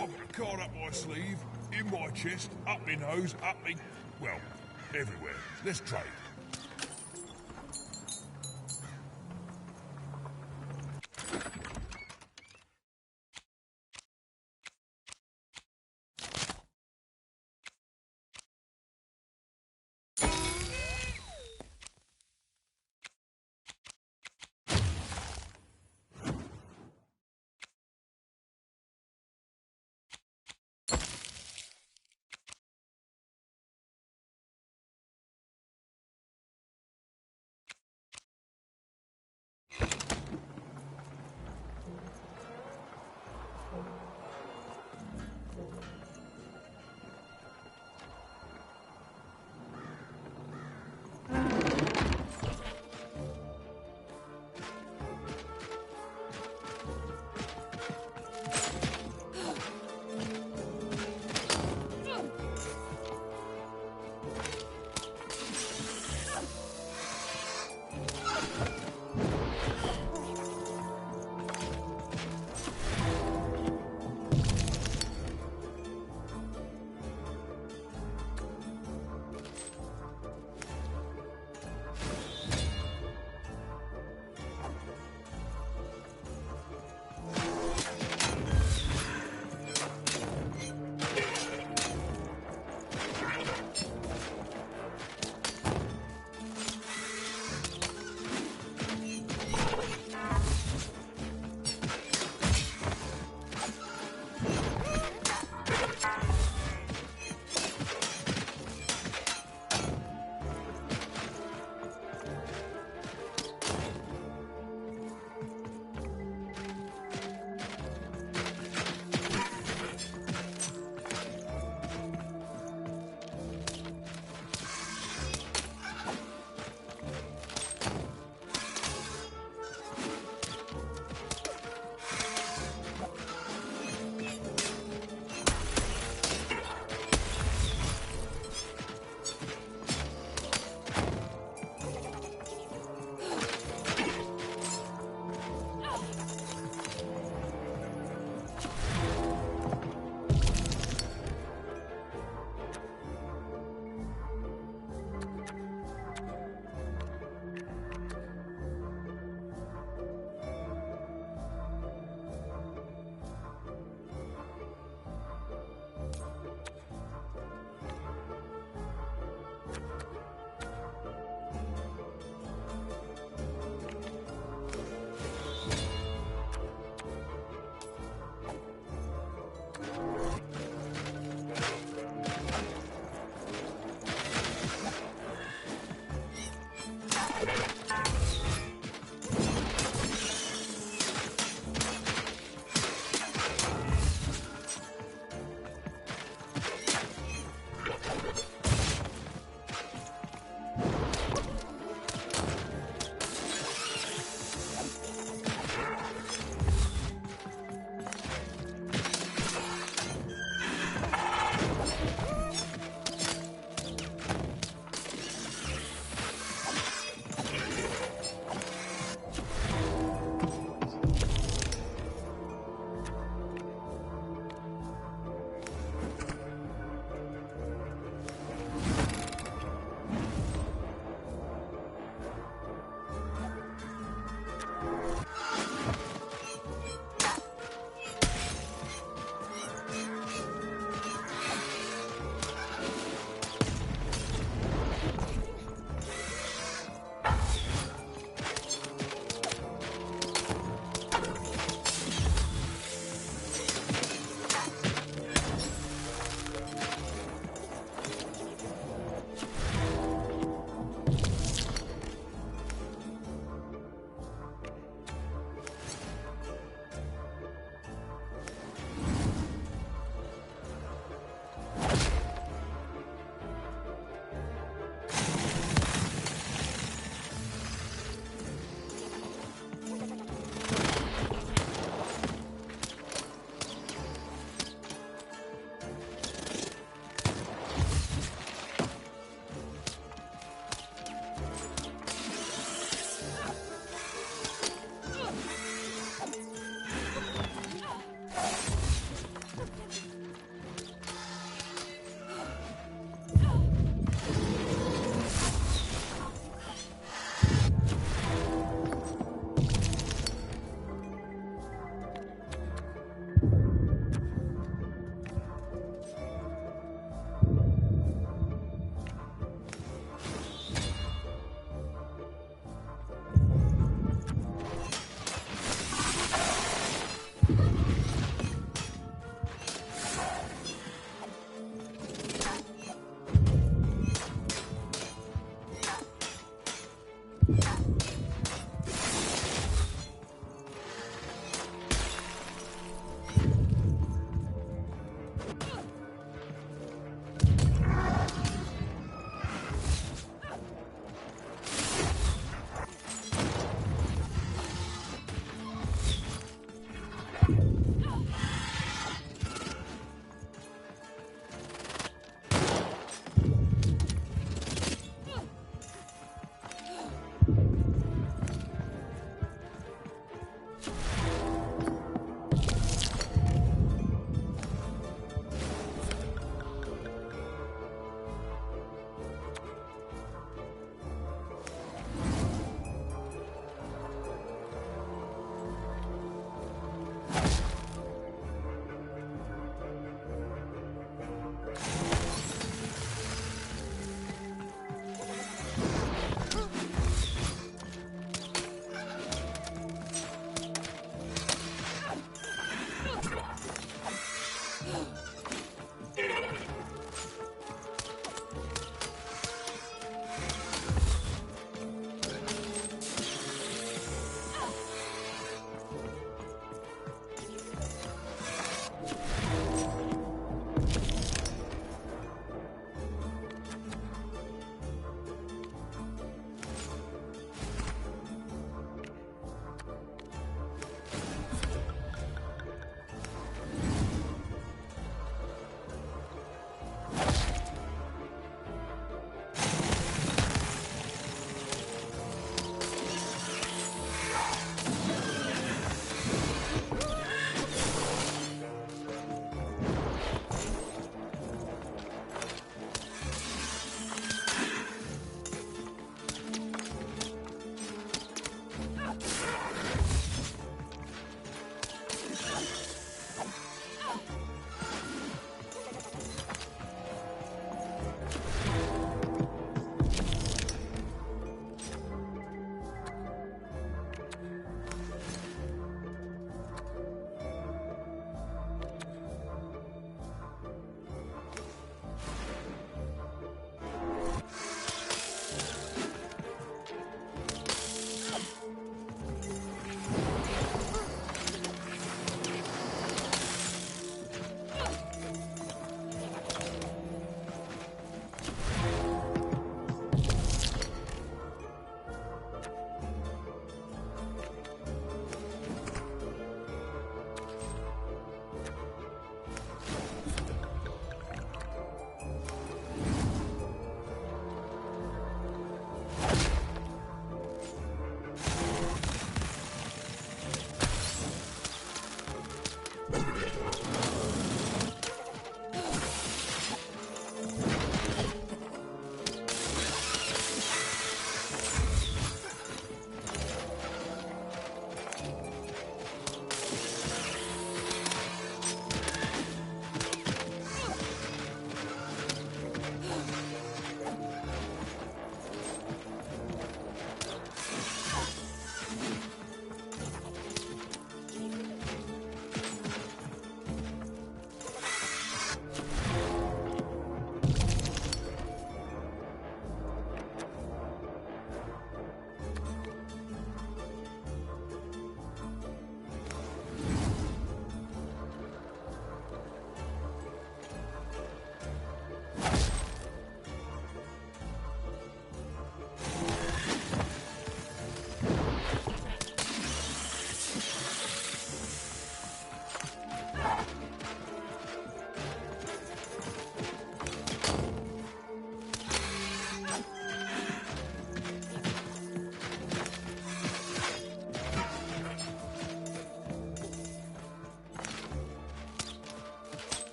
I've got a card up my sleeve, in my chest, up my nose, up me... well, everywhere. Let's trade.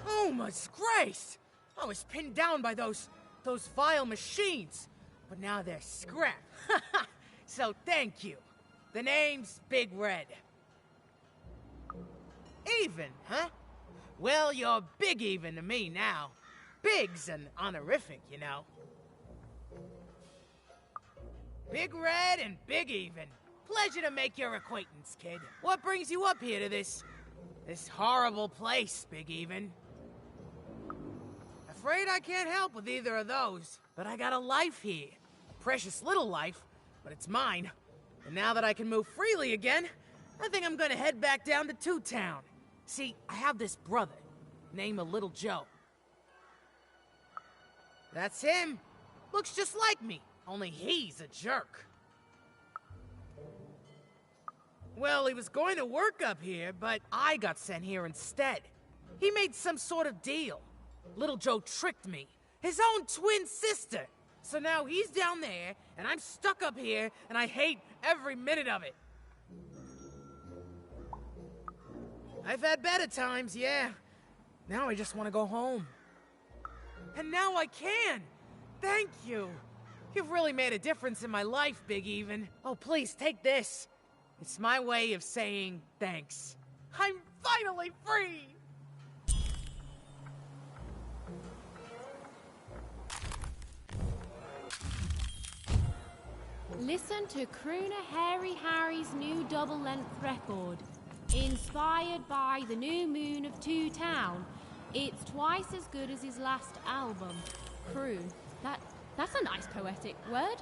Oh, my grace! I was pinned down by those vile machines, but now they're scrap. So thank you. The name's Big Red. Even, huh? Well, you're big even to me now. Big's an honorific, you know. Big Red and Big Even. Pleasure to make your acquaintance, kid. What brings you up here to this horrible place, Big Even? Afraid I can't help with either of those, but I got a life here. A precious little life, but it's mine. And now that I can move freely again, I think I'm gonna head back down to Two Town. See, I have this brother, named Little Joe. That's him. Looks just like me, only he's a jerk. Well, he was going to work up here, but I got sent here instead. He made some sort of deal. Little Joe tricked me. His own twin sister. So now he's down there, and I'm stuck up here, and I hate every minute of it. I've had better times, yeah. Now I just want to go home. And now I can! Thank you! You've really made a difference in my life, Big Even. Oh, please, take this. It's my way of saying thanks. I'm finally free! Listen to Crooner Hairy Harry's new double-length record. Inspired by the new moon of Two Town. It's twice as good as his last album, Croon. That's a nice poetic word.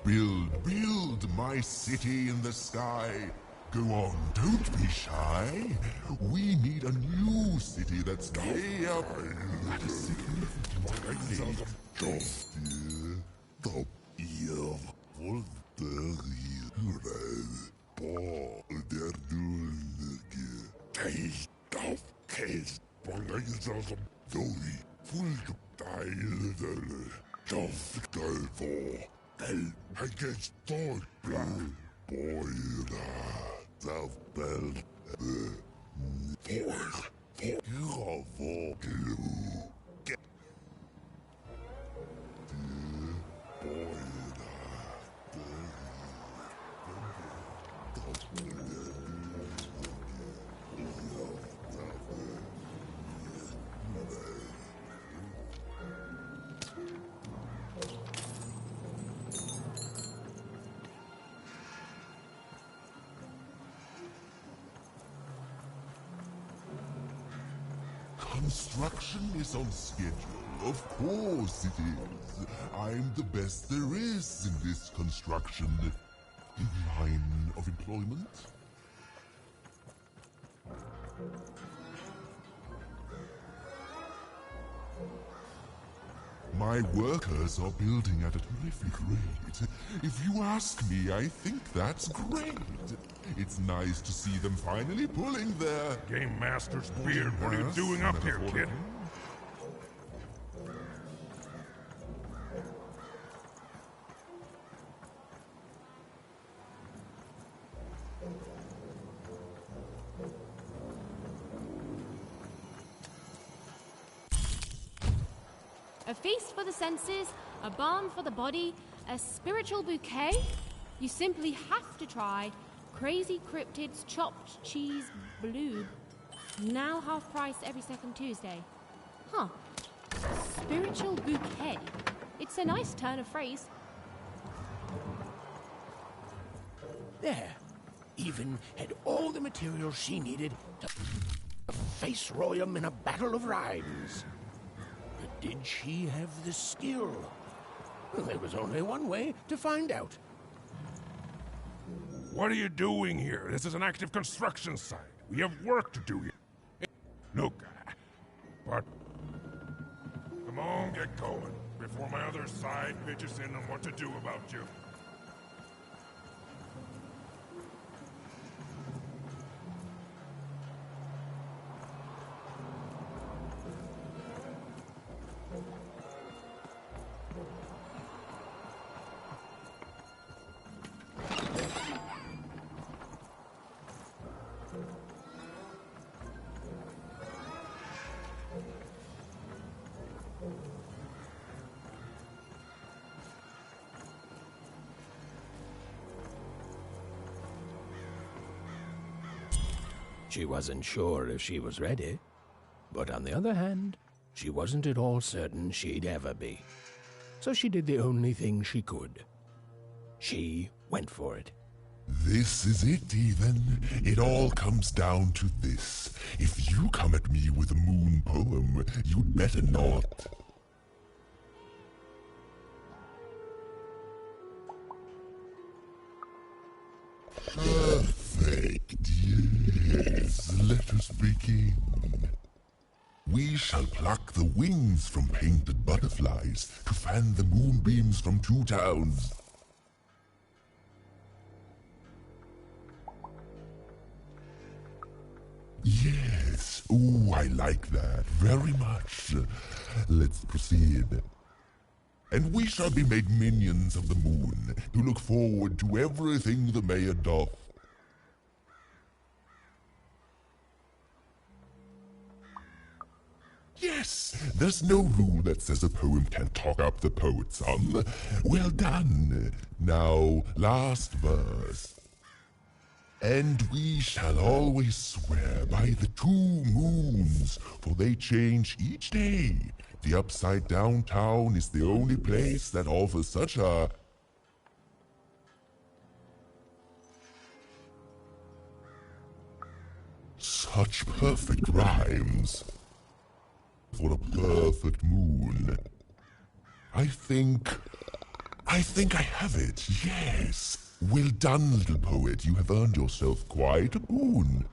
Build my city in the sky. Go on, don't be shy. We need a new city that's way up at a significant rate. Construction is on schedule. Of course it is. I'm the best there is in this construction line of employment. My workers are building at a terrific rate. If you ask me, I think that's great. It's nice to see them finally pulling their... Game Master's beard, what are you doing up here, kid? A feast for the senses, a balm for the body, a spiritual bouquet? You simply have to try Crazy Cryptid's Chopped Cheese Bloob. Now half price every second Tuesday. Huh. Spiritual bouquet. It's a nice turn of phrase. There. Even had all the materials she needed to face Royum in a battle of rhymes. But did she have the skill? Well, there was only one way to find out. What are you doing here? This is an active construction site. We have work to do here. Look, but... Come on, get going, before my other side bitches in on what to do about you. She wasn't sure if she was ready, but on the other hand, she wasn't at all certain she'd ever be. So she did the only thing she could. She went for it. This is it, Ethan. It all comes down to this. If you come at me with a moon poem, you'd better not. Perfect, yes. Let us begin. We shall pluck the wings from painted butterflies to fan the moonbeams from two towns. Yes. Ooh, I like that very much. Let's proceed. And we shall be made minions of the moon to look forward to everything the mayor doth. Yes, there's no rule that says a poem can't talk up the poet some. Well done. Now, last verse. And we shall always swear by the 2 moons, for they change each day. The upside down town is the only place that offers such a... such perfect rhymes. For a perfect moon. I think I have it, yes. Well done, little poet. You have earned yourself quite a boon.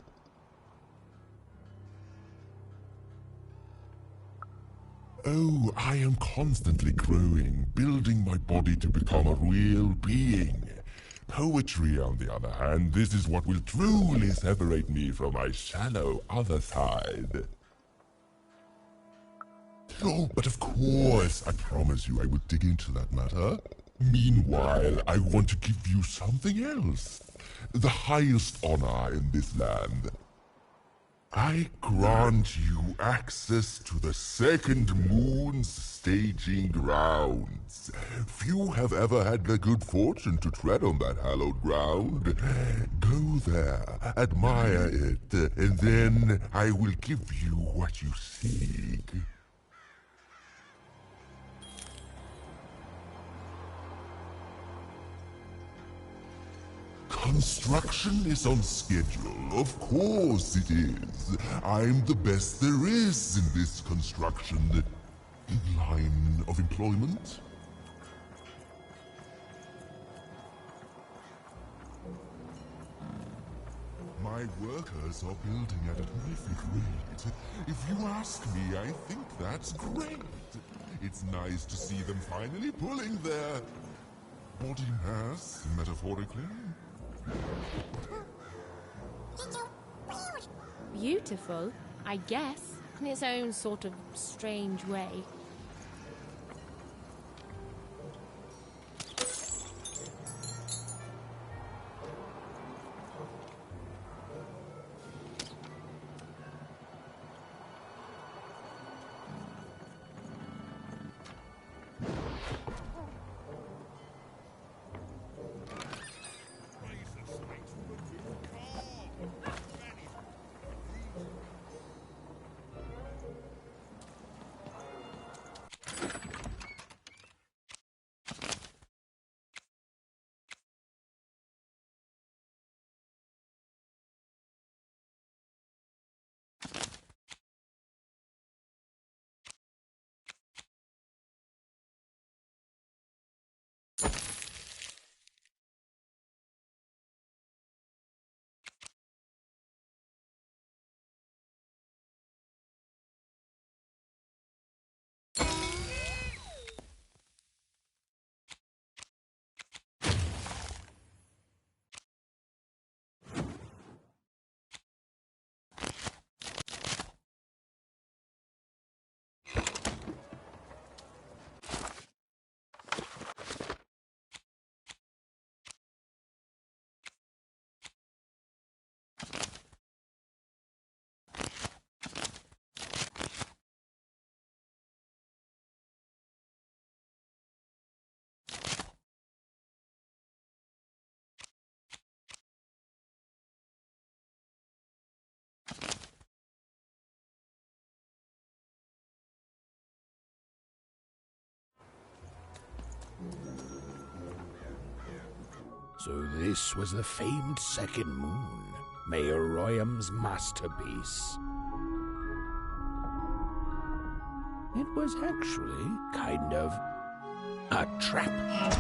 Oh, I am constantly growing, building my body to become a real being. Poetry, on the other hand, this is what will truly separate me from my shallow other side. Oh, but of course, I promise you I will dig into that matter. Meanwhile, I want to give you something else. The highest honor in this land. I grant you access to the second moon's staging grounds. Few have ever had the good fortune to tread on that hallowed ground. Go there, admire it, and then I will give you what you seek. Construction is on schedule. Of course it is. I'm the best there is in this construction line of employment. My workers are building at a terrific rate. If you ask me, I think that's great. It's nice to see them finally pulling their body mass, metaphorically. Beautiful, I guess, in its own sort of strange way. So this was the famed second moon, Mayor Royam's masterpiece. It was actually kind of a trap.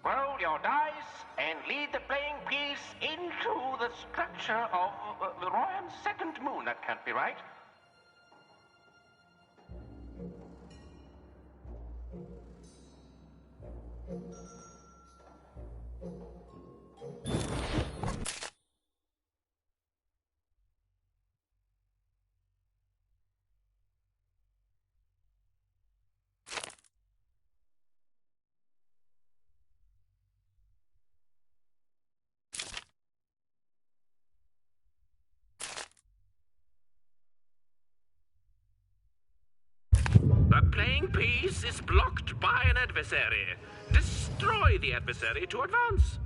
Roll your dice and lead the playing piece into the structure of the Royam's second moon. That can't be right. The playing piece is blocked by an adversary. Destroy the adversary to advance.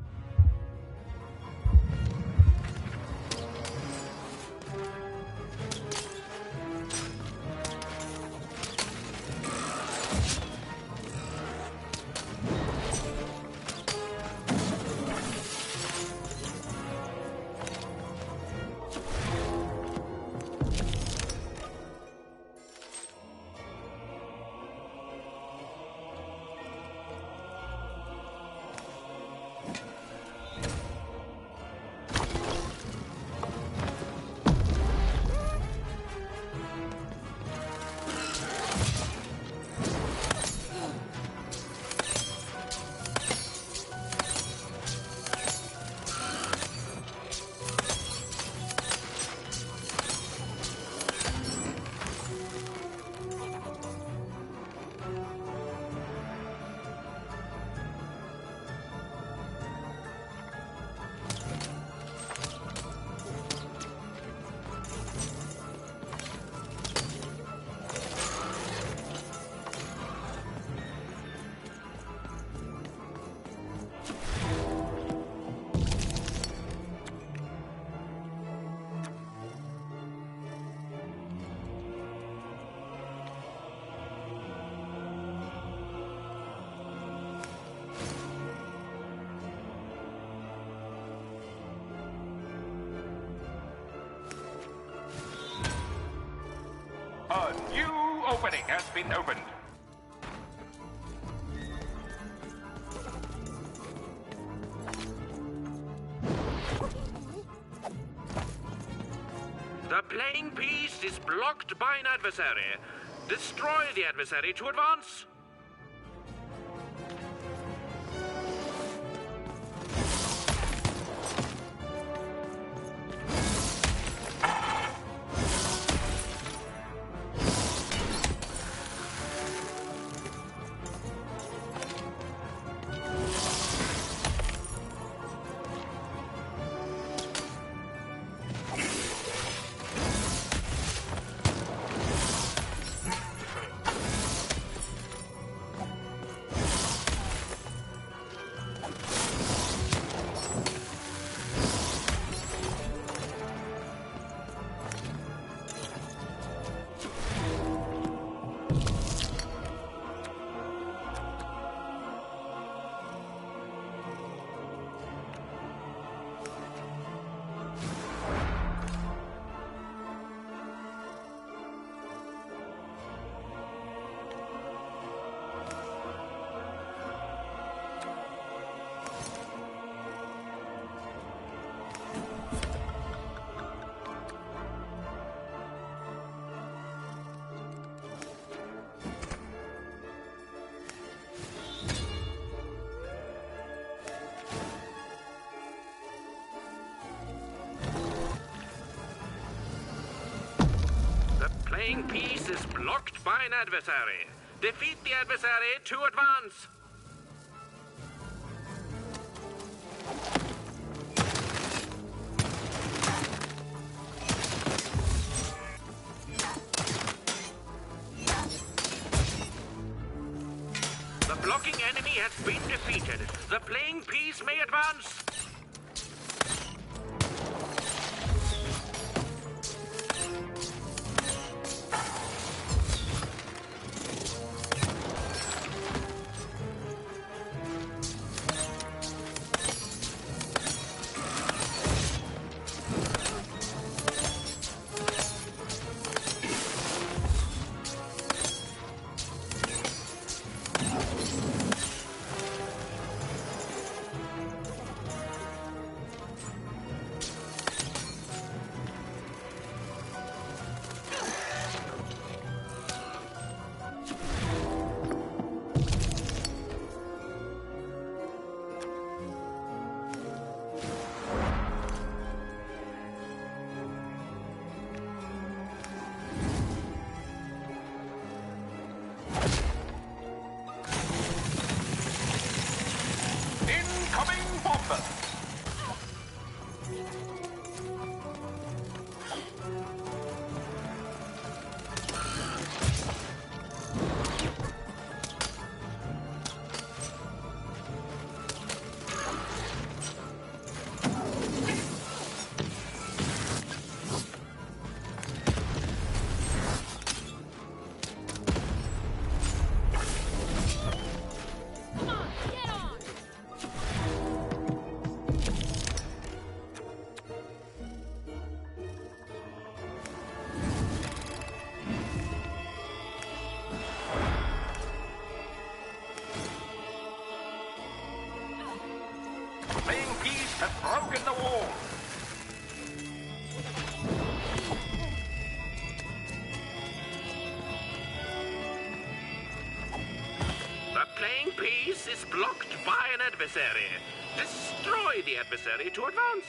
A new opening has been opened. The playing piece is blocked by an adversary. Destroy the adversary to advance. Playing piece is blocked by an adversary. Defeat the adversary to advance. The blocking enemy has playing piece may advance. Incoming bomber! Playing piece has broken the wall. The playing piece is blocked by an adversary. Destroy the adversary to advance.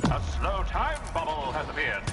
A slow time bubble has appeared.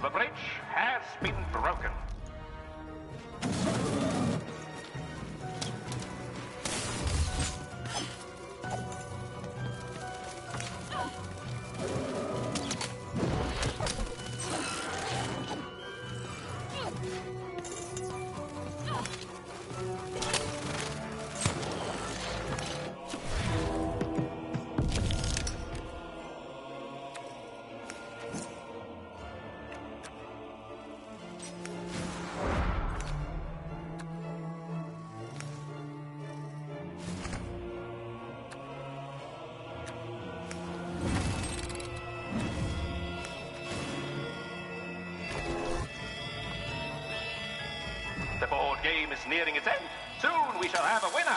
The bridge has been broken. The board game is nearing its end. Soon we shall have a winner.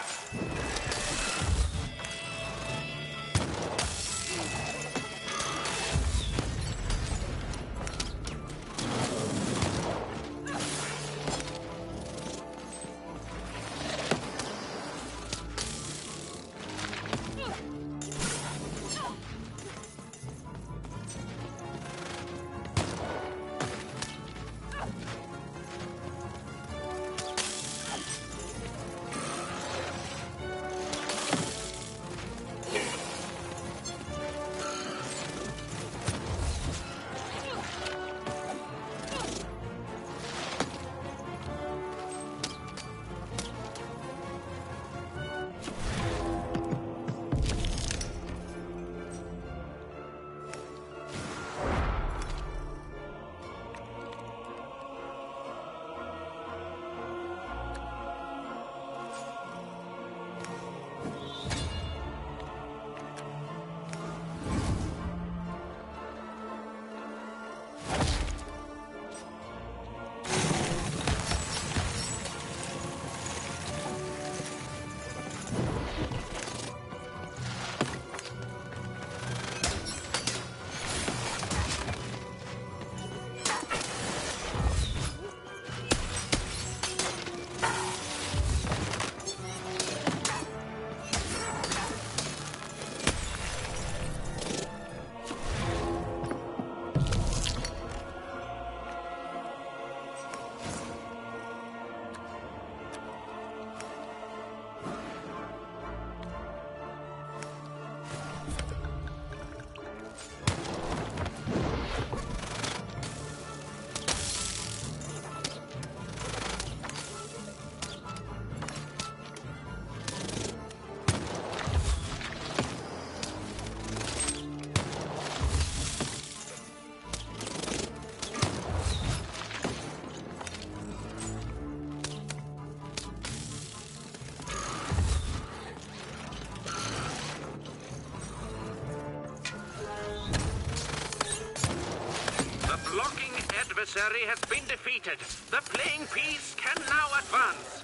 adversary has been defeated. The playing piece can now advance.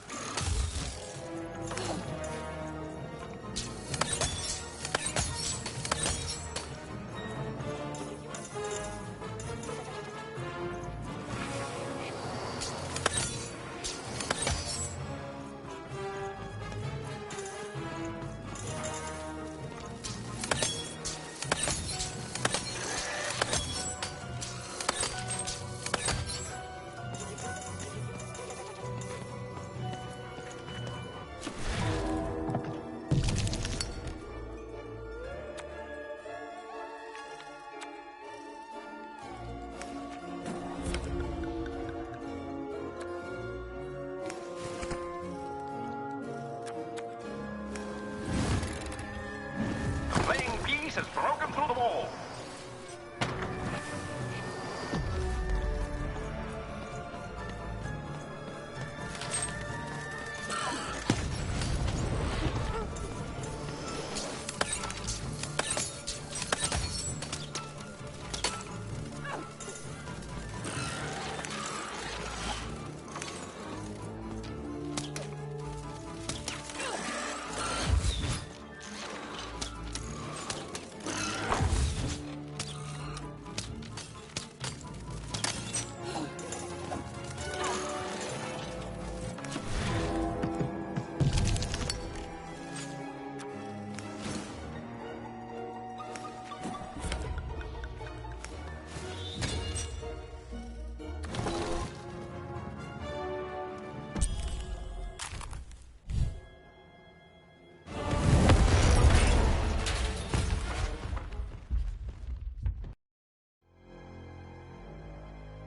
Has broken through the wall.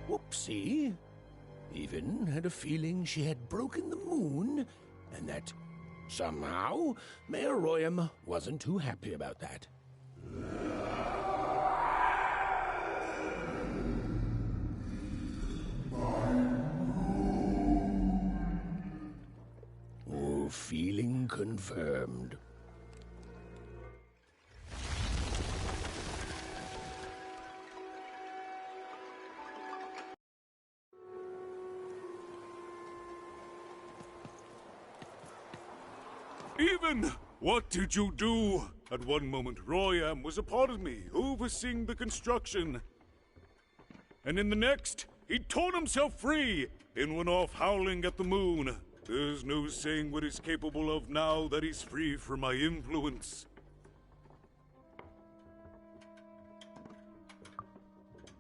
Whoopsie. Even had a feeling she had broken the moon, and that somehow Mayor Royam wasn't too happy about that. Oh, feeling confirmed. Even! What did you do? At one moment, Royam was a part of me, overseeing the construction. And in the next, he torn himself free and went off howling at the moon. There's no saying what he's capable of now that he's free from my influence.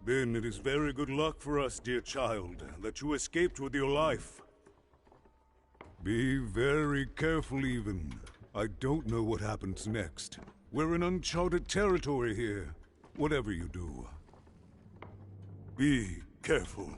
Then it is very good luck for us, dear child, that you escaped with your life. Be very careful, even. I don't know what happens next. We're in uncharted territory here. Whatever you do, be careful.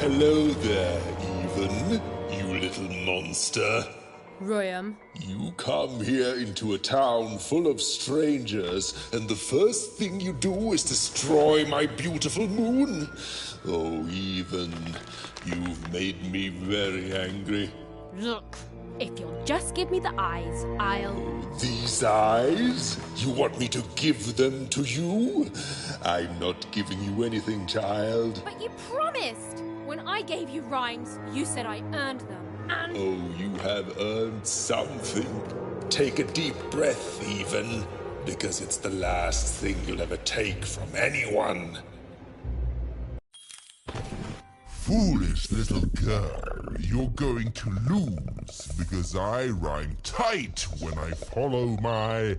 Hello there, Even, you little monster. Royam. You come here into a town full of strangers, and the first thing you do is destroy my beautiful moon. Oh, Even, you've made me very angry. Look, if you'll just give me the eyes, I'll... These eyes? You want me to give them to you? I'm not giving you anything, child. But you promised! When I gave you rhymes, you said I earned them. And... Oh, you have earned something. Take a deep breath, Even, because it's the last thing you'll ever take from anyone. Foolish little girl, you're going to lose because I rhyme tight when I follow my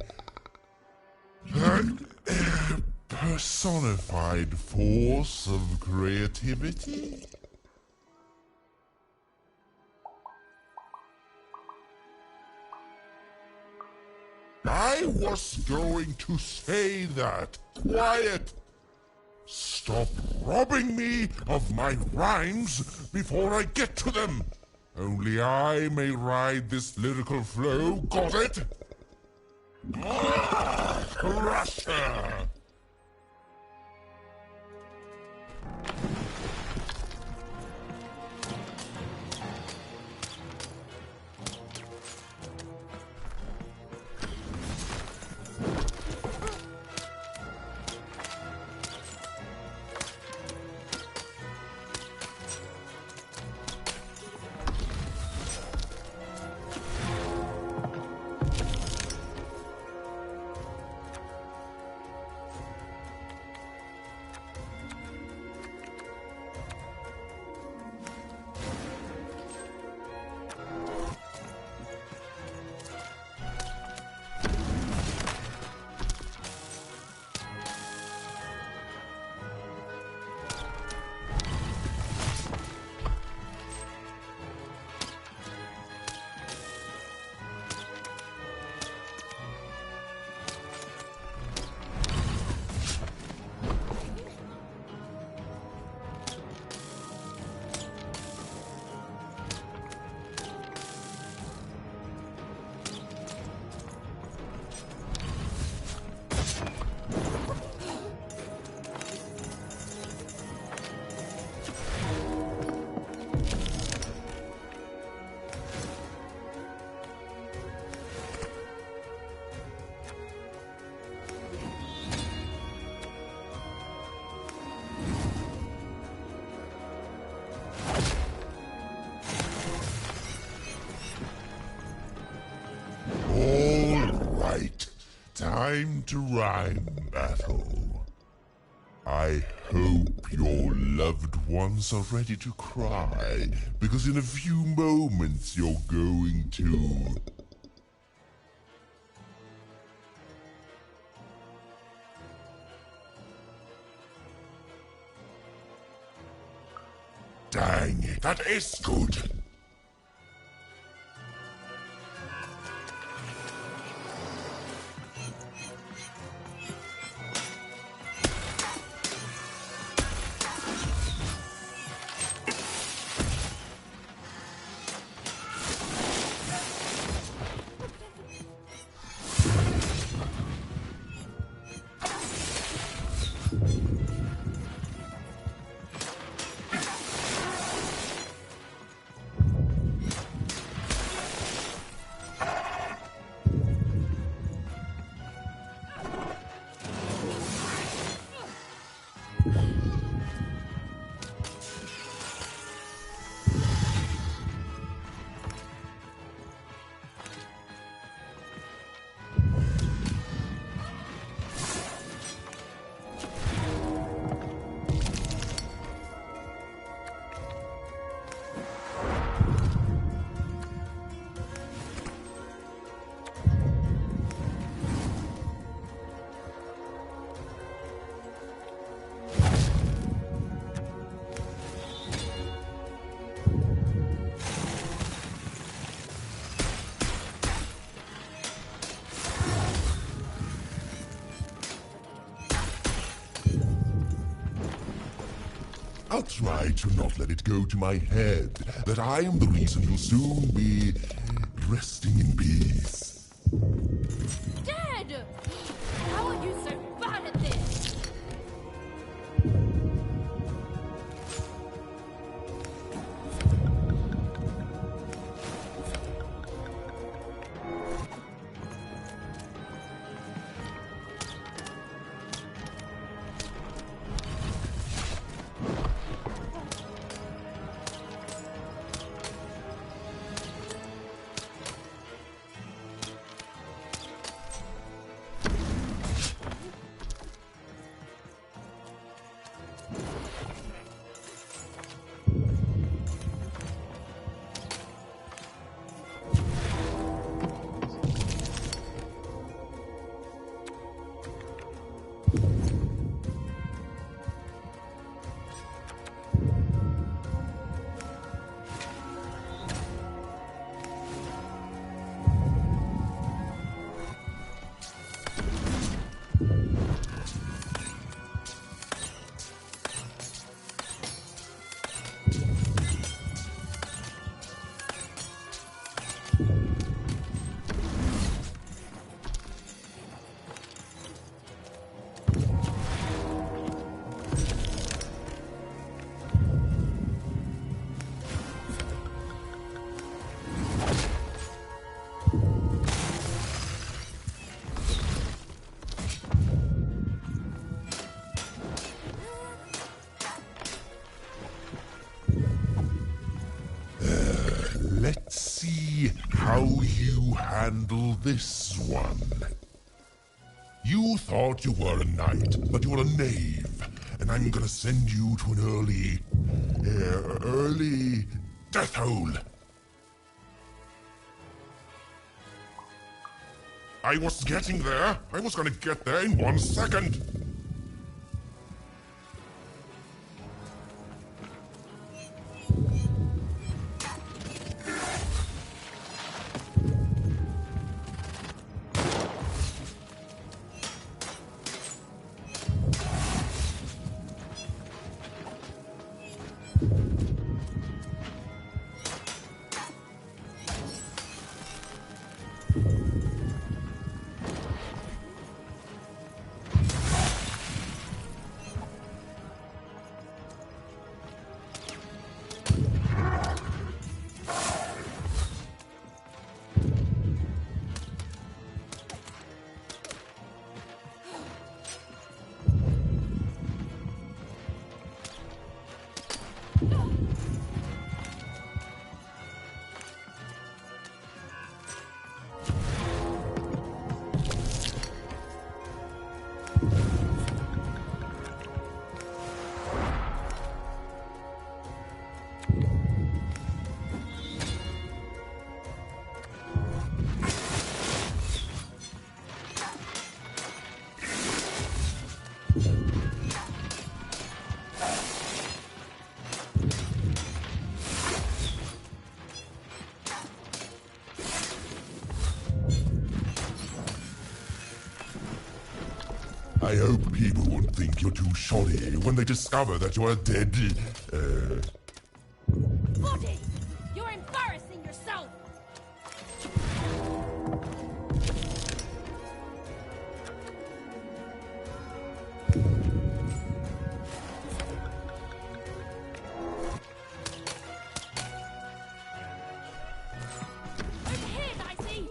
personified force of creativity. I was going to say that. Quiet! Stop robbing me of my rhymes before I get to them. Only I may ride this lyrical flow, got it? Crush her! Time to rhyme battle. I hope your loved ones are ready to cry, because in a few moments you're going to... Dang it, that is good! I'll try to not let it go to my head that I am the reason you'll soon be resting in peace. Dad! How are you so bad at this? Let's see how you handle this one. You thought you were a knight, but you're a knave, and I'm gonna send you to an early death hole. I was getting there. I was gonna get there in 1 second. I hope people won't think you're too shoddy when they discover that you're dead. Body! You're embarrassing yourself! Over here, Nicey!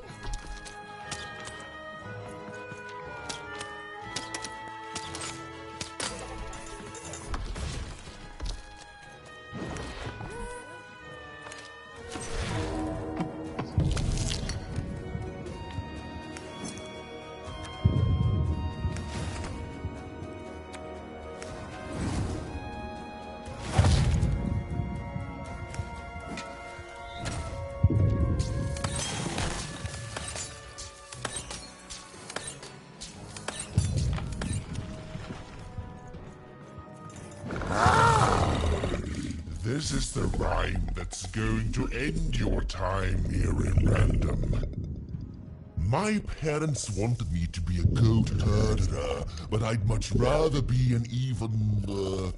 This is the rhyme that's going to end your time here in Random. My parents wanted me to be a goat herder, but I'd much rather be an even,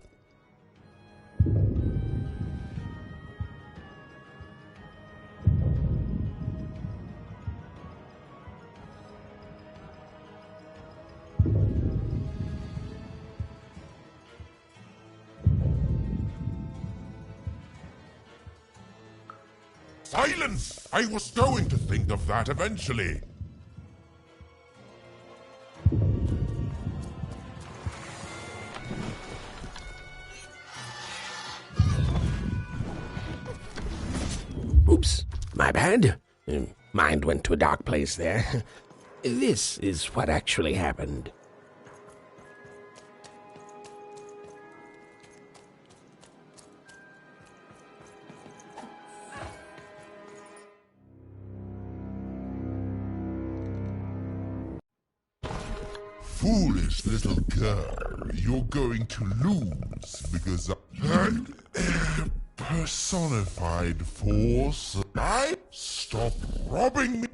Silence! I was going to think of that eventually. Oops, my bad. Mind went to a dark place there. This is what actually happened. Foolish little girl, you're going to lose because personified force. Stop robbing me.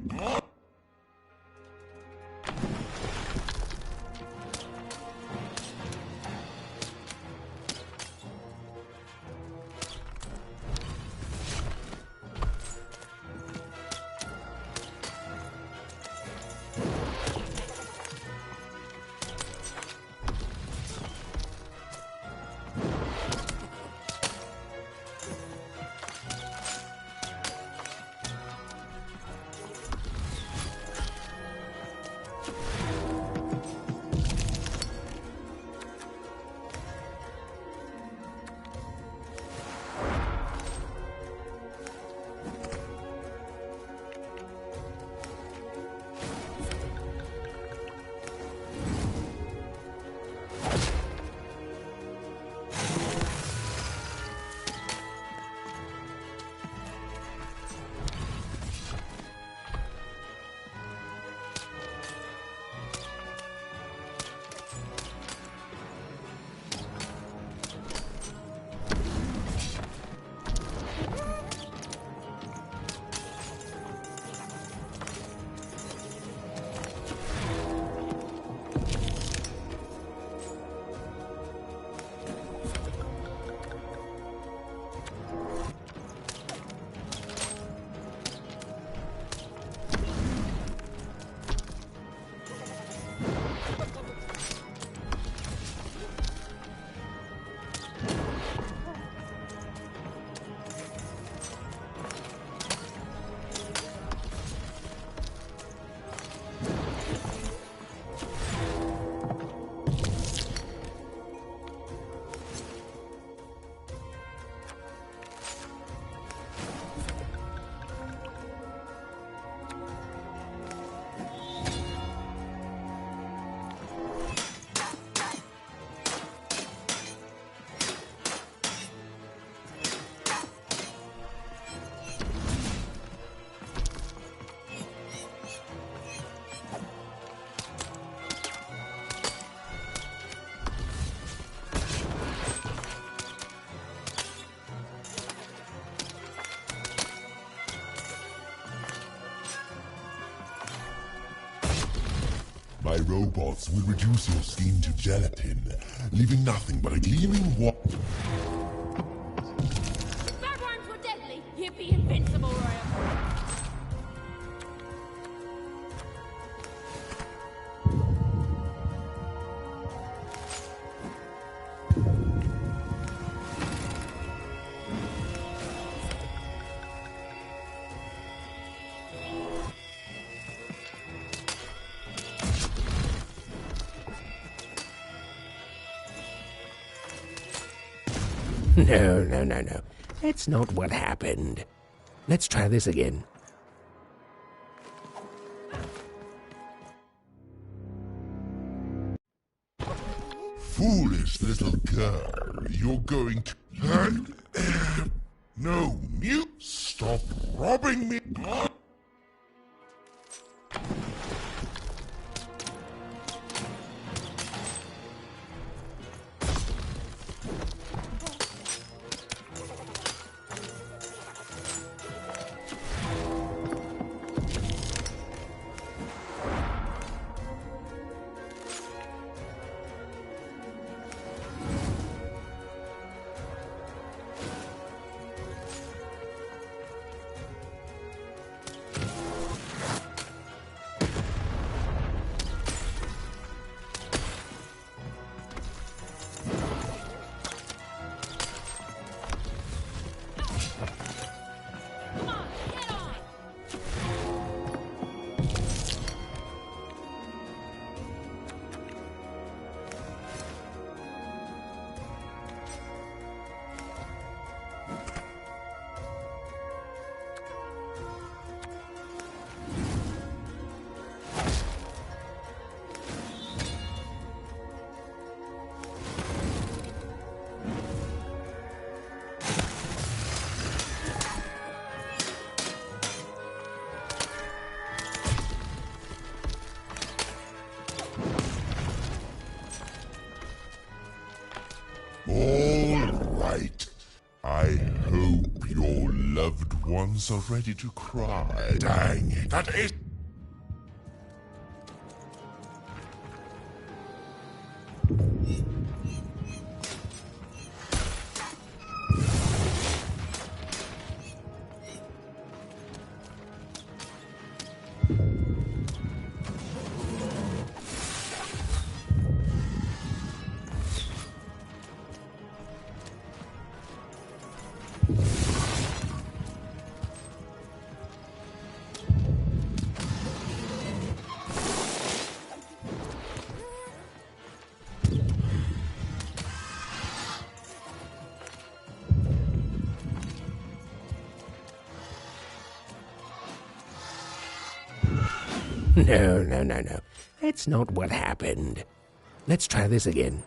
My robots will reduce your skin to gelatin, leaving nothing but a gleaming Bagworms were deadly. You'd be invincible, Royal. No. That's not what happened. Let's try this again. Foolish little girl, you're going to... No, mute! Stop robbing me! loved ones are ready to cry. Dang it, that is... No. That's not what happened. Let's try this again.